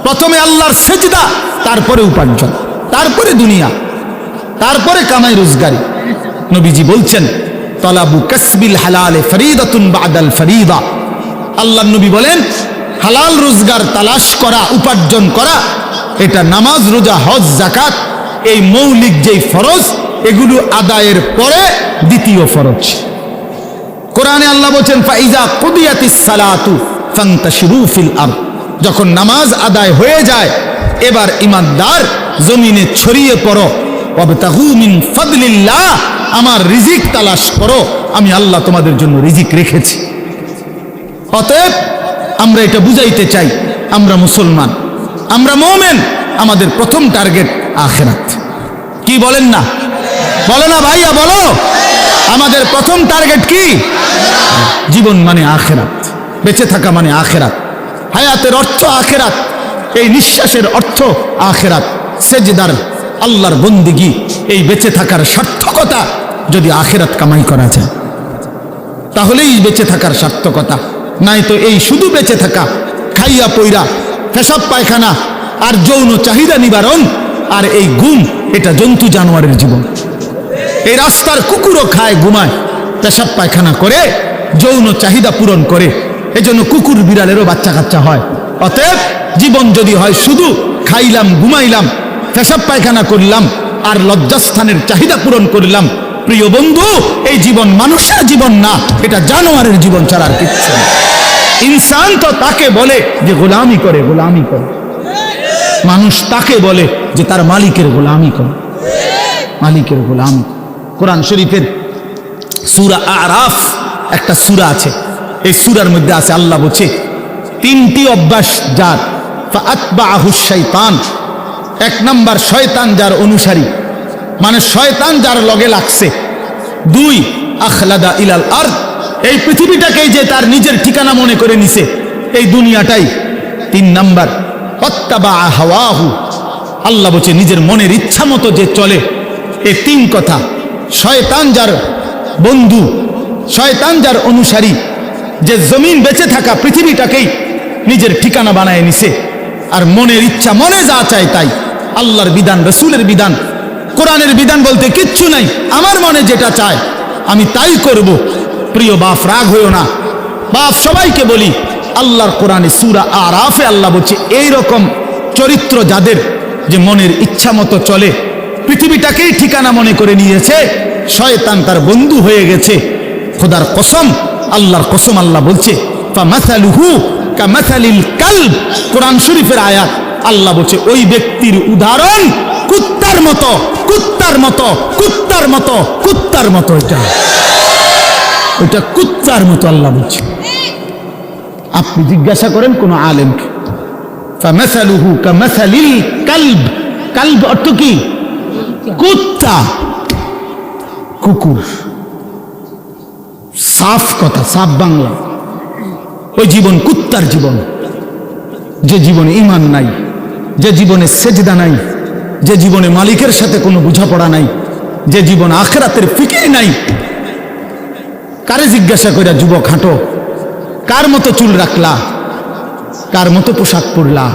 প্রথমে আল্লাহর সেজদা, তারপরে উপার্জন, তারপরে দুনিয়া, তারপরে কামাই রোজগারি। নবীজি বলছেন তলাবু কাসবিল হালালে ফরিদাতুন বাদাল ফরিদা। আল্লাহর নবী বলেন হালাল রোজগার তালাশ করা, উপার্জন করা, এটা নামাজ, রোজা, হজ, যাকাত, এই মৌলিক যেই ফরজ, এগুলো আদায়ের পরে দ্বিতীয় ফরজ। কোরআনে আল্লাহ বলেন ফাইজা কুদিয়াতিস সালাতু ফান্তাশিরু ফিল আরদ। যখন নামাজ আদায় হয়ে যায়, এবার ইমানদার জমিনে ছড়িয়ে পড়ো। ওয়াবতাগু মিন ফাদলিল্লাহ, আমার রিজিক তালাশ করো, আমি আল্লাহ তোমাদের জন্য রিজিক রেখেছি। অতএব আমরা এটা বুঝাইতে চাই, আমরা মুসলমান, আমরা মুমিন, আমাদের প্রথম টার্গেট আখিরাত। কি বলেন না? বলো না ভাইয়া, বলো। আমাদের প্রথম টার্গেট কি? জীবন মানে আখেরাত, বেঁচে থাকা মানে আখেরাত, হায়াতের অর্থ আখেরাত, এই নিঃশ্বাসের অর্থ আখেরাত, সেজদার আল্লাহর বন্দিগি, এই বেঁচে থাকার সার্থকতা যদি আখেরাত কামাই করা যায় তাহলেই বেঁচে থাকার সার্থকতা। নাই তো এই শুধু বেঁচে থাকা, খাইয়া পইরা পেশাব পায়খানা আর যৌন চাহিদা নিবারণ আর এই ঘুম, এটা জন্তু জানোয়ারের জীবন। এই রাস্তার কুকুরও খায়, ঘুমায়, পেশাব পায়খানা করে, যৌন চাহিদা পূরণ করে। এজন্য কুকুর বিড়ালেরও বাচ্চা কাচ্চা হয়। অতএব জীবন যদি হয় শুধু খাইলাম, ঘুমাইলাম, পেশাব পায়খানা করলাম আর লজ্জাস্থানের চাহিদা পূরণ করলাম, প্রিয় বন্ধু, এই জীবন মানুষের জীবন না, এটা জানোয়ারের জীবন ছাড়া আর কিচ্ছু না। ইনসান তো তাকে বলে যে গোলামি করে, গোলামি করে। মানুষ তাকে বলে যে তার মালিকের গোলামি করে, মালিকের গোলামি। কোরআন শরীফের সূরা আরাফ একটা সূরা আছে, এই সূরার মধ্যে আছে, আল্লাহ বলছে তিনটি অভ্যাস যার, ফাআতবাআহু শাইতান, এক নাম্বার শয়তান যার অনুসারী, মানে শয়তান যার লগে লাগছে। দুই, আখলাদা ইলাল আরদ, এই পৃথিবীটাকেই যে তার নিজের ঠিকানা মনে করে নিছে, এই দুনিয়াটাই। তিন নাম্বার, ওয়াত্তাবা হাওয়াহু, আল্লাহ বলছে নিজের মনের ইচ্ছা মতো যে চলে। এই তিন কথা, শয়তান যার বন্ধু, শয়তান যার অনুসারী, যে জমিন বেঁচে থাকা পৃথিবীটাকেই নিজের ঠিকানা বানায় নিছে আর মনের ইচ্ছা, মনে যা চায় তাই। আল্লাহর বিধান, রসুলের বিধান, কোরআনের বিধান বলতে কিচ্ছু নাই, আমার মনে যেটা চায় আমি তাই করব। প্রিয় বাপ, রাগ হইও না, বাপ সবাইকে বলি, আল্লাহর কোরআনে সূরা আরাফে আল্লাহ বলছে এইরকম চরিত্র যাদের, যে মনের ইচ্ছা মতো চলে, পৃথিবীটাকেই ঠিকানা মনে করে নিয়েছে, শয়তান তার বন্ধু হয়ে গেছে। খোদার কসম, আল্লাহর কসম, আল্লাহ বলছে ফামাসালুহু কামাসালিল কালব, কোরআন শরীফের আয়াত। আল্লাহ বলছে ওই ব্যক্তির উদাহরণ কুত্তার মতো, কুত্তার মতো, কুত্তার মতো, কুত্তার মতো। এটা কুত্তার মতো আল্লাহ বলছে। আপনি জিজ্ঞাসা করেন কোন আলেমকে, ফামাসালুহু কামাসালিল কালব, কালব অর্থ কি? কুত্তা, কুকুর। সাফ কথা, সাফ বাংলা। ওই জীবন কুত্তার জীবন, যে জীবনে ঈমান নাই, যে জীবনে সেজদা নাই, যে জীবনে মালিকের সাথে কোনো বোঝাপড়া নাই, যে জীবন আখিরাতের ফিকির নাই। কারে জিজ্ঞাসা কইরা যুবক হাঁটো, কার মতো চুল রাখলা, কার মতো পোশাক পরলা,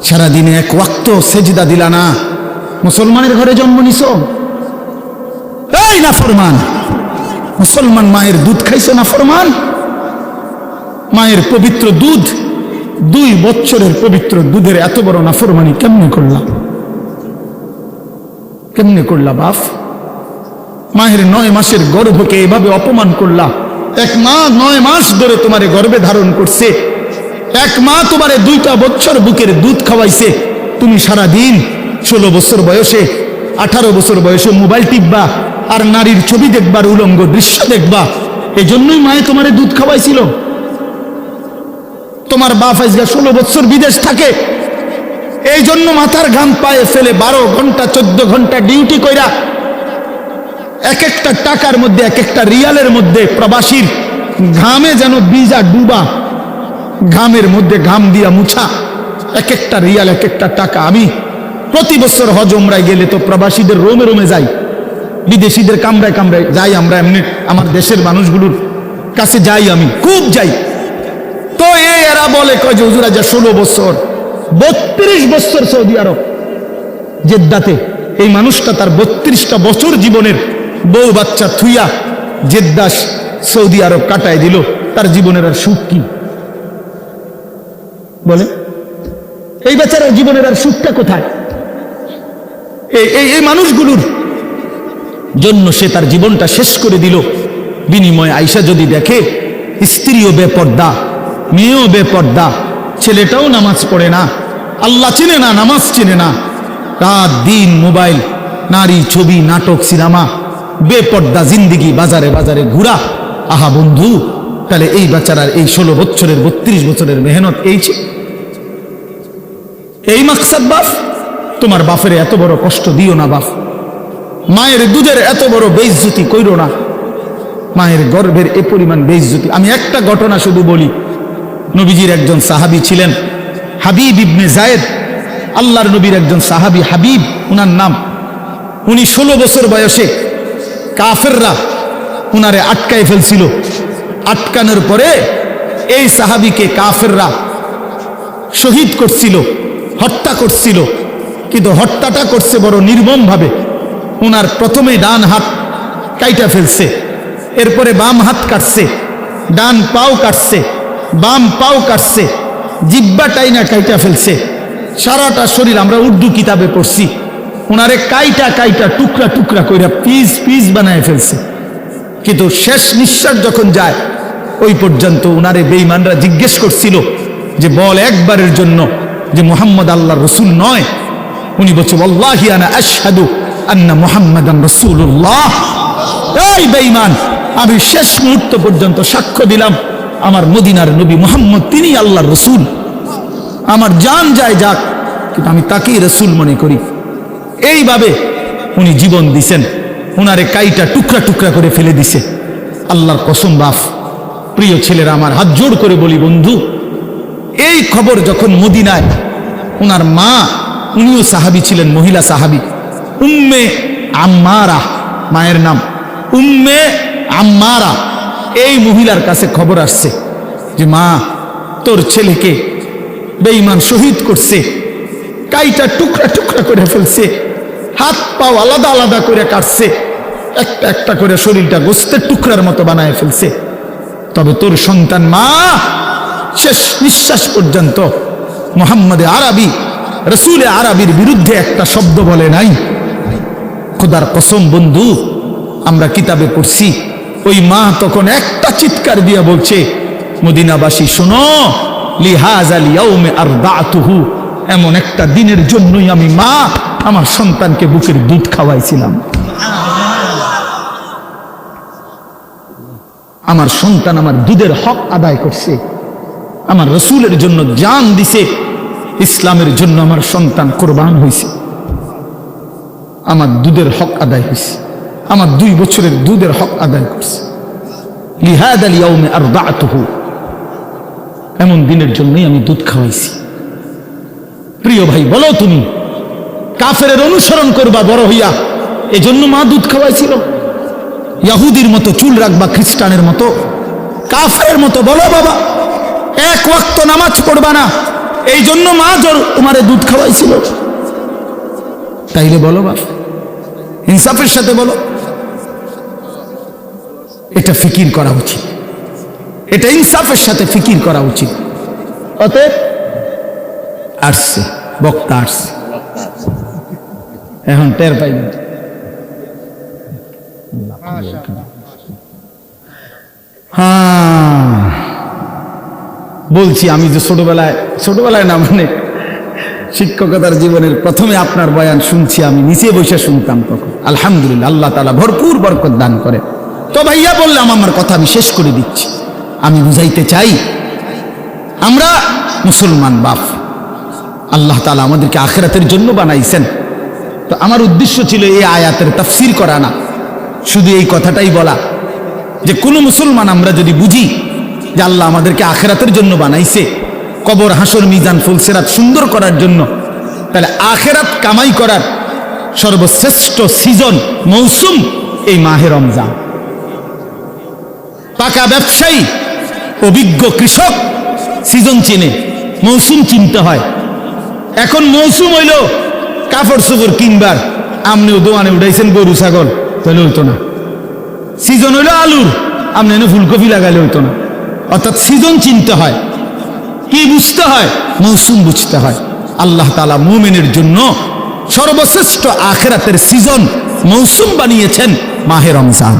সারাদিনে এক ওয়াক্ত সেজদা দিলা না, মুসলমানের ঘরে জন্ম নিছো? এই নাফরমান মুসলমান, মায়ের দুধ খাইছো নাফরমান? মায়ের পবিত্র দুধ, 2 বছরের পবিত্র দুধের এত বড় নাফরমানি কেমনে করলা? কেমনে করলা বাপ? মায়ের 9 মাসের গর্ভকে এভাবে অপমান করলা। এক মা 9 মাস ধরে তোমারে গর্ভে ধারণ করছে, এক মা তোমারে 2টা বছর বুকের দুধ খাওয়াইছে। তুমি সারা দিন 16 বছর বয়সে, 18 বছর বয়সে মোবাইল টিপবা আর নারীর ছবি দেখবার, উলঙ্গ দৃশ্য দেখবা। এই জন্যই মায়ে তোমারে দুধ খাওয়াইছিল। তোমার বাপ আজকে 16 বছর বিদেশ থাকে, এই জন্য মাথার ঘাম পায়ে ফেলে 12 ঘন্টা 14 ঘন্টা ডিউটি কইরা এক একটা টাকার মধ্যে, এক একটা রিয়ালের মধ্যে প্রবাসীর ঘামে যেন বীজা ডুবা, ঘামের মধ্যে ঘাম দিয়া মুছা, এক একটা রিয়াল, এক একটা টাকা। আমি প্রতি বছর হজ উমরায় গেলে তো প্রবাসীদের রোমে রোমে যাই, বিদেশিদের কামরায় কামরায় যাই আমরা, এমনি আমার দেশের মানুষগুলোর কাছে যাই, আমি খুব যাই। তো এরা বলে কয় যে হুজুর আজ 16 বছর, 32 বছর সৌদি আরব জেদ্দাতে। এই মানুষটা তার 32টা বছর জীবনের বউ বাচ্চা থুইয়া জেদ্দা সৌদি আরব কাটায় দিল, তার জীবনের আর সুখ কি বলে? এই বেচারার জীবনের আর সুখটা কোথায়? এই মানুষগুলোর জন্য সে তার জীবনটা শেষ করে দিল। বিনিময়ে আইসা যদি দেখে স্ত্রীও বেপর্দা, মেয়েও বেপর্দা, ছেলেটাও নামাজ পড়ে না, আল্লাহ চিনে না, নামাজ চিনে না, রাত দিন মোবাইল, নারী, ছবি, নাটক, সিনেমা, বেপর্দা জিন্দিগি, বাজারে বাজারে ঘুরা। আহা বন্ধু, তাহলে এই বেচারার এই 16 বছরের 32 বছরের মেহনত এই মাকসাদ বাপ? তোমার বাপের এত বড় কষ্ট দিও না বাপ। মায়ের দুধের এত বড় বেইজ্জতি কইরো না, মায়ের গর্ভের এ পরিমাণ বেইজ্জতি। আমি একটা ঘটনা শুধু বলি। নবীজির একজন সাহাবী ছিলেন হাবিব ইবনে জায়েদ, আল্লাহর নবীর একজন সাহাবী হাবিব উনার নাম। উনি 16 বছর বয়সে কাফেররা উনারে আটকায় ফেলছিল। আটকানোর পরে এই সাহাবীকে কাফেররা শহীদ করছিল, হত্যা করছিল। কিন্তু হত্যাটা করছে বড় নির্মম ভাবে। উনার প্রথমে ডান হাত কাইটা ফেলছে, এরপরে বাম হাত কাটছে, ডান পাও কাটছে, বাম পাও কাটছে, জিব্বা টাইনা কাইটা ফেলছে, সারাটা শরীর। আমরা উর্দু কিতাবে পড়ছি উনারে কাইটা কাইটা টুকরা টুকরা কইরা পিস পিস বানায় ফেলছে। কিন্তু শেষ নিঃশ্বাস যখন যায় ওই পর্যন্ত উনারে বেঈমানরা জিজ্ঞেস করছিল যে বল একবারের জন্য যে মুহাম্মদ আল্লাহর রাসূল নয়। উনি বলছে ওয়াল্লাহি আনা আশহাদু আন্না মুহাম্মাদান রাসূলুল্লাহ। এই বেঈমান, আমি শেষ মুহূর্ত পর্যন্ত সাক্ষ্য দিলাম আমার মদিনার নবী মুহাম্মদ তিনি আল্লাহর রাসূল। আমার জান যায় যাক, কিন্তু আমি তাকেই রাসূল মনে করি। এইভাবে উনি জীবন দিছেন। উনারে কাইটা টুকরা টুকরা করে ফেলে দিছে। আল্লাহর কসম বাপ, প্রিয় ছেলেরা, আমার হাত জোড় করে বলি বন্ধু, এই খবর যখন মদিনায় উনার মা, উনিও সাহাবী ছিলেন, মহিলা সাহাবী, উম্মে আম্মারা মায়ের নাম, উম্মে আম্মারা, এই মহিলার কাছে খবর আসছে যে মা তোর ছেলেকে বেঈমান শহীদ করছে, কাইটা টুকরা টুকরা করে ফেলছে, হাত পাও আলাদা আলাদা করে কাটছে, একটা একটা করে শরীরটা গোস্তের টুকরার মতো বানায় ফেলছে। তবে তোর সন্তান মা শেষ নিঃশ্বাস পর্যন্ত মুহাম্মদে আরবি, রসুলে আরবির বিরুদ্ধে একটা শব্দ বলে নাই। খোদার কসম বন্ধু, আমরা কিতাবে পড়ছি ওই মা তখন একটা চিৎকার দিয়া বলছে, মদিনাবাসী শোনো, লিহাযাল ইয়াউমে আরদাতুহু, এমন একটা দিনের জন্যই আমি মা আমার সন্তানকে বুকের দুধ খাওয়াইছিলাম। আমার সন্তান আমার দুধের হক আদায় করছে, আমার রসুলের জন্য জান দিছে, ইসলামের জন্য আমার সন্তান কোরবান হয়েছে, আমার দুধের হক আদায় হয়েছে, আমার 2 বছরের দুধের হক আদায় করছে। লিহাযাল ইয়াউমে আরদাতুহু, এমন দিনের জন্যই আমি দুধ খাওয়াইছি। প্রিয় ভাই, বলো তুমি কাফেরের অনুসরণ করবা বড় হইয়া, এজন্য মা দুধ খাওয়াইছিল? ইহুদির মতো চুল রাখবা, খ্রিস্টানের মতো, কাফেরের মতো? বলো বাবা, 1 ওয়াক্ত নামাজ পড়বা না, এই জন্য মা তোমারে দুধ খাওয়াইছিল? তাইলে বলো বাবা, ইনসাফের সাথে বলো। এটা ফিকির করা উচিত, এটা ইনসাফের সাথে ফিকির করা উচিত। অতএব আসছে বক্তা, আসছে, এখন টের পাইবেন। হ্যাঁ বলছি, আমি যে ছোটবেলায় না, মানে শিক্ষকতার জীবনের প্রথমে আপনার বয়ান শুনছি, আমি নিচে বসে শুনতাম তখন। আলহামদুলিল্লাহ, আল্লাহ তাআলা ভরপুর বরকত দান করে। তো ভাইয়া বললাম, আমার কথা আমি শেষ করে দিচ্ছি। আমি বুঝাইতে চাই, আমরা মুসলমান বাপ, আল্লাহ তাআলা আমাদেরকে আখিরাতের জন্য বানাইছেন। তো আমার উদ্দেশ্য ছিল এই আয়াতের তাফসীর করা না, শুধু এই কথাটাই বলা যে কোনো মুসলমান আমরা যদি বুঝি যে আল্লাহ আমাদেরকে আখিরাতের জন্য বানাইছে, কবর হাসর মিজান ফুলসিরাত সুন্দর করার জন্য, তাহলে আখিরাত কামাই করার সর্বশ্রেষ্ঠ সিজন, মৌসুম এই মাহে রমজান। পাকা ব্যবসায়ী, অভিজ্ঞ কৃষক সিজন চিনে, মৌসুম চিনতে হয়। এখন মৌসুম হইল কাপড় চোপড় কিনবার, আপনিও দোকানে উঠাইছেন গরু ছাগল, তাহলে হইতো না। সিজন হইল আলুর, আপনি ফুলকপি লাগাইলে হইতো না। অর্থাৎ সিজন চিনতে হয়। কি বুঝতে হয়? মৌসুম বুঝতে হয়। আল্লাহ তাআলা মুমিনের জন্য সর্বশ্রেষ্ঠ আখিরাতের সিজন, মৌসুম বানিয়েছেন মাহে রমজান।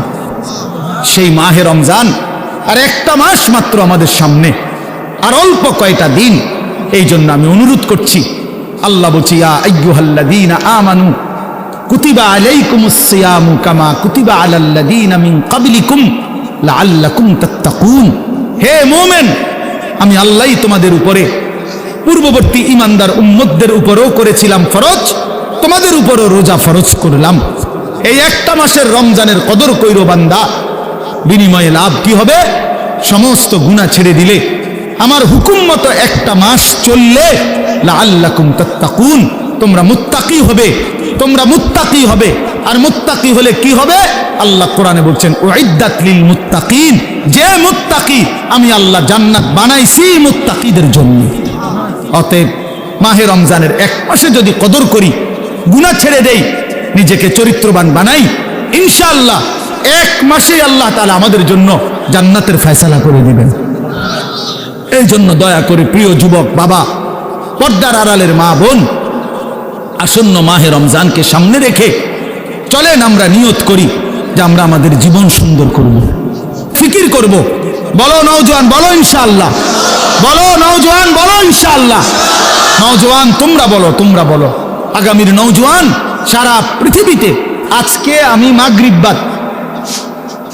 সেই মাহে রমজান আর একটা মাস মাত্র আমাদের সামনে, আর অল্প কয়টা দিন। এই জন্য আমি অনুরোধ করছি, আল্লাহ বলছি, ইয়া আইয়ুহাল্লাযীনা আমানু কুতিবা আলাইকুমুস সিয়ামু কামা কুতিবা আলাল্লাযীনা মিন ক্বাবলিকুম লাআল্লাকুম তাত্তাকুন। হে মুমিন, আমি আল্লাহই তোমাদের উপরে, পূর্ববর্তী ঈমানদার উম্মতদের উপরেও করেছিলাম ফরজ, তোমাদের উপরও রোজা ফরজ করলাম, এই একটা মাসের রমজানের কদর কইরো বান্দা, বিনিময়ে লাভ কি হবে? সমস্ত গুনাহ ছেড়ে দিলে, আমার হুকুম মতো একটা মাস চললে লাআল্লাকুম তাত্তাকুন, তোমরা মুত্তাকি হবে, তোমরা মুত্তাকি হবে। আর মুত্তাকি হলে কি হবে? আল্লাহ কোরআনে বলছেন উইদ্দাত লিল মুত্তাকিন, যে মুত্তাকি আমি আল্লাহ জান্নাত বানাইছি মুত্তাকিদের জন্য। অতএব মাহে রমজানের এক মাসে যদি কদর করি, গুনাহ ছেড়ে দেই, নিজেকে চরিত্রবান বানাই, ইনশাআল্লাহ এক মাসে আল্লাহ তাআলা আমাদের জন্য জান্নাতের ফয়সালা করে দিবেন। এই জন্য দয়া করে প্রিয় যুবক বাবা, পর্দার আড়ালের মা বোন, আসন্ন মাহে রমজানকে সামনে রেখে চলেন আমরা নিয়ত করি যে আমরা আমাদের জীবন সুন্দর করব, ফিকির করব। বলো নওজোয়ান, বলো ইনশাআল্লাহ, বলো নওজোয়ান, বলো ইনশাআল্লাহ। নওজোয়ান তোমরা বলো, তোমরা বলো। আগামীর নওজোয়ান সারা পৃথিবীতে, আজকে আমি মাগরিব বাদ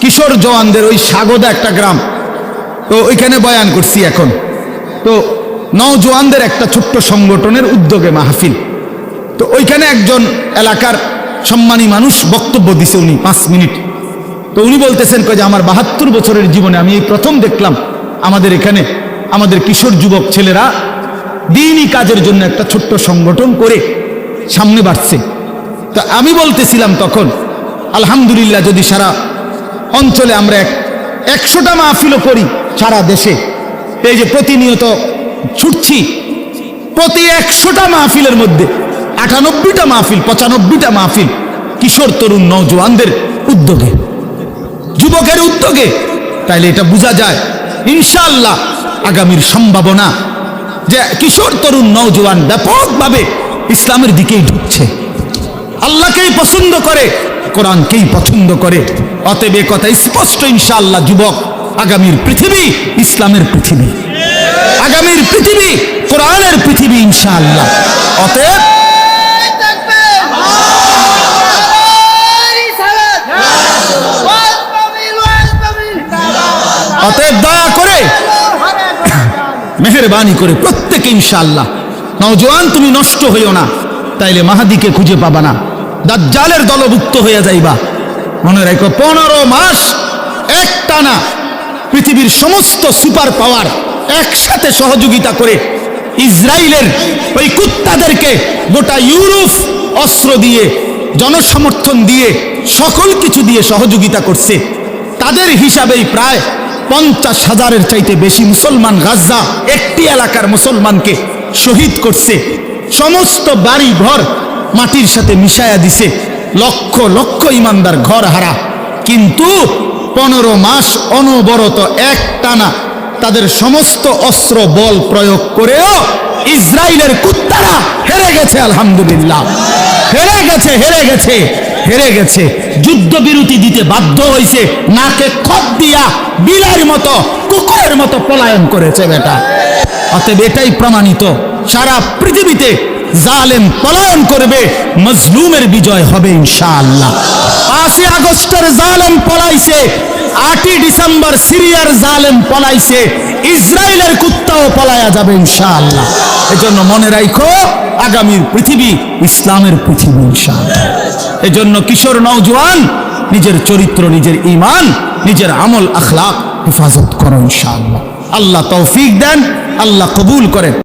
কিশোর জওয়ানদের ওই সাগদা একটা গ্রাম, তো ওইখানে বয়ান করছি। এখন তো নওজোয়ানদের একটা ছোট্ট সংগঠনের উদ্যোগে মাহফিল, তো ওইখানে একজন এলাকার সম্মানী মানুষ বক্তব্য দিছে, উনি 5 মিনিট। তো উনি বলতেছেন যে আমার 72 বছরের জীবনে আমি এই প্রথম দেখলাম আমাদের এখানে আমাদের কিশোর যুবক ছেলেরা দ্বীনি কাজের জন্য একটা ছোট্ট সংগঠন করে সামনে বাড়ছে। তো আমি বলতেছিলাম তখন, আলহামদুলিল্লাহ, যদি সারা অঞ্চলে আমরা 100টা মাহফিলও করি সারা দেশে, এই যে প্রতিনিয়ত ছুটছি, প্রতি 100টা মাহফিলের মধ্যে 98টা মাহফিল, 95টা মাহফিল কিশোর তরুণ নওজোয়ানদের উদ্যোগে, যুবকের উদ্যোগে, তাইলে এটা বোঝা যায় ইনশাআল্লাহ আগামীর সম্ভাবনা যে কিশোর তরুণ নওজোয়ান ব্যাপকভাবে ইসলামের দিকেই ঢুকছে, আল্লাহকেই পছন্দ করে, কোরআনকেই পছন্দ করে। অতএব এ কথা স্পষ্ট ইনশাআল্লাহ যুবক, আগামীর পৃথিবী ইসলামের পৃথিবী, আগামীর পৃথিবী কোরআনের পৃথিবী ইনশাআল্লাহ। অতএব অতএব দয়া করে মেহেরবানি করে প্রত্যেকে ইনশাআল্লাহ, নওজোয়ান তুমি নষ্ট হইও না, তাইলে মাহাদিকে খুঁজে পাবা না, দাজ্জালের দলভুক্ত হয়ে যাইবা। মনে রাখো 15 মাস একটানা পৃথিবীর সমস্ত সুপার পাওয়ার একসাথে সহযোগিতা করে ইসরায়েলের ওই কুত্তাদেরকে গোটা ইউরোপ অস্ত্র দিয়ে, জনসমর্থন দিয়ে, সকল কিছু দিয়ে সহযোগিতা করছে। তাদের হিসাবেই প্রায় 50,000-এর চাইতে বেশি মুসলমান গাজা একটি এলাকার মুসলমানকে শহীদ করছে, সমস্ত বাড়ি ঘর মাটির সাথে মিশায়া দিছে, লক্ষ লক্ষ ইমানদার ঘর হারা। কিন্তু 15 মাস অনবরত একটানা তাদের সমস্ত অস্ত্র বল প্রয়োগ করেও ইসরায়েলের কুত্তারা হেরে গেছে। আলহামদুলিল্লাহ, হেরে গেছে, হেরে গেছে, হেরে গেছে। যুদ্ধবিরতি দিতে বাধ্য হয়েছে, নাকে খত দিয়া বিলার মতো, কুকুরের মতো পলায়ন করেছে বেটা। অতএব এটাই প্রমাণিত, সারা পৃথিবীতে জালেম পলায়ন করবে, মজলুমের বিজয় হবে ইনশাআল্লাহ। 5 আগস্টের জালেম পলাইছে, 8 ডিসেম্বর সিরিয়ার জালেম পলাইছে, ইসরায়েলের কুত্তাও পলায়া যাবে ইনশাআল্লাহ। এজন্য মনে রাখো আগামীর পৃথিবী ইসলামের পৃথিবী ইনশাআল্লাহ। এজন্য কিশোর নওজোয়ান নিজের চরিত্র, নিজের ঈমান, নিজের আমল আখলাক হেফাজত করো ইনশাআল্লাহ। আল্লাহ তৌফিক দেন, আল্লাহ কবুল করেন।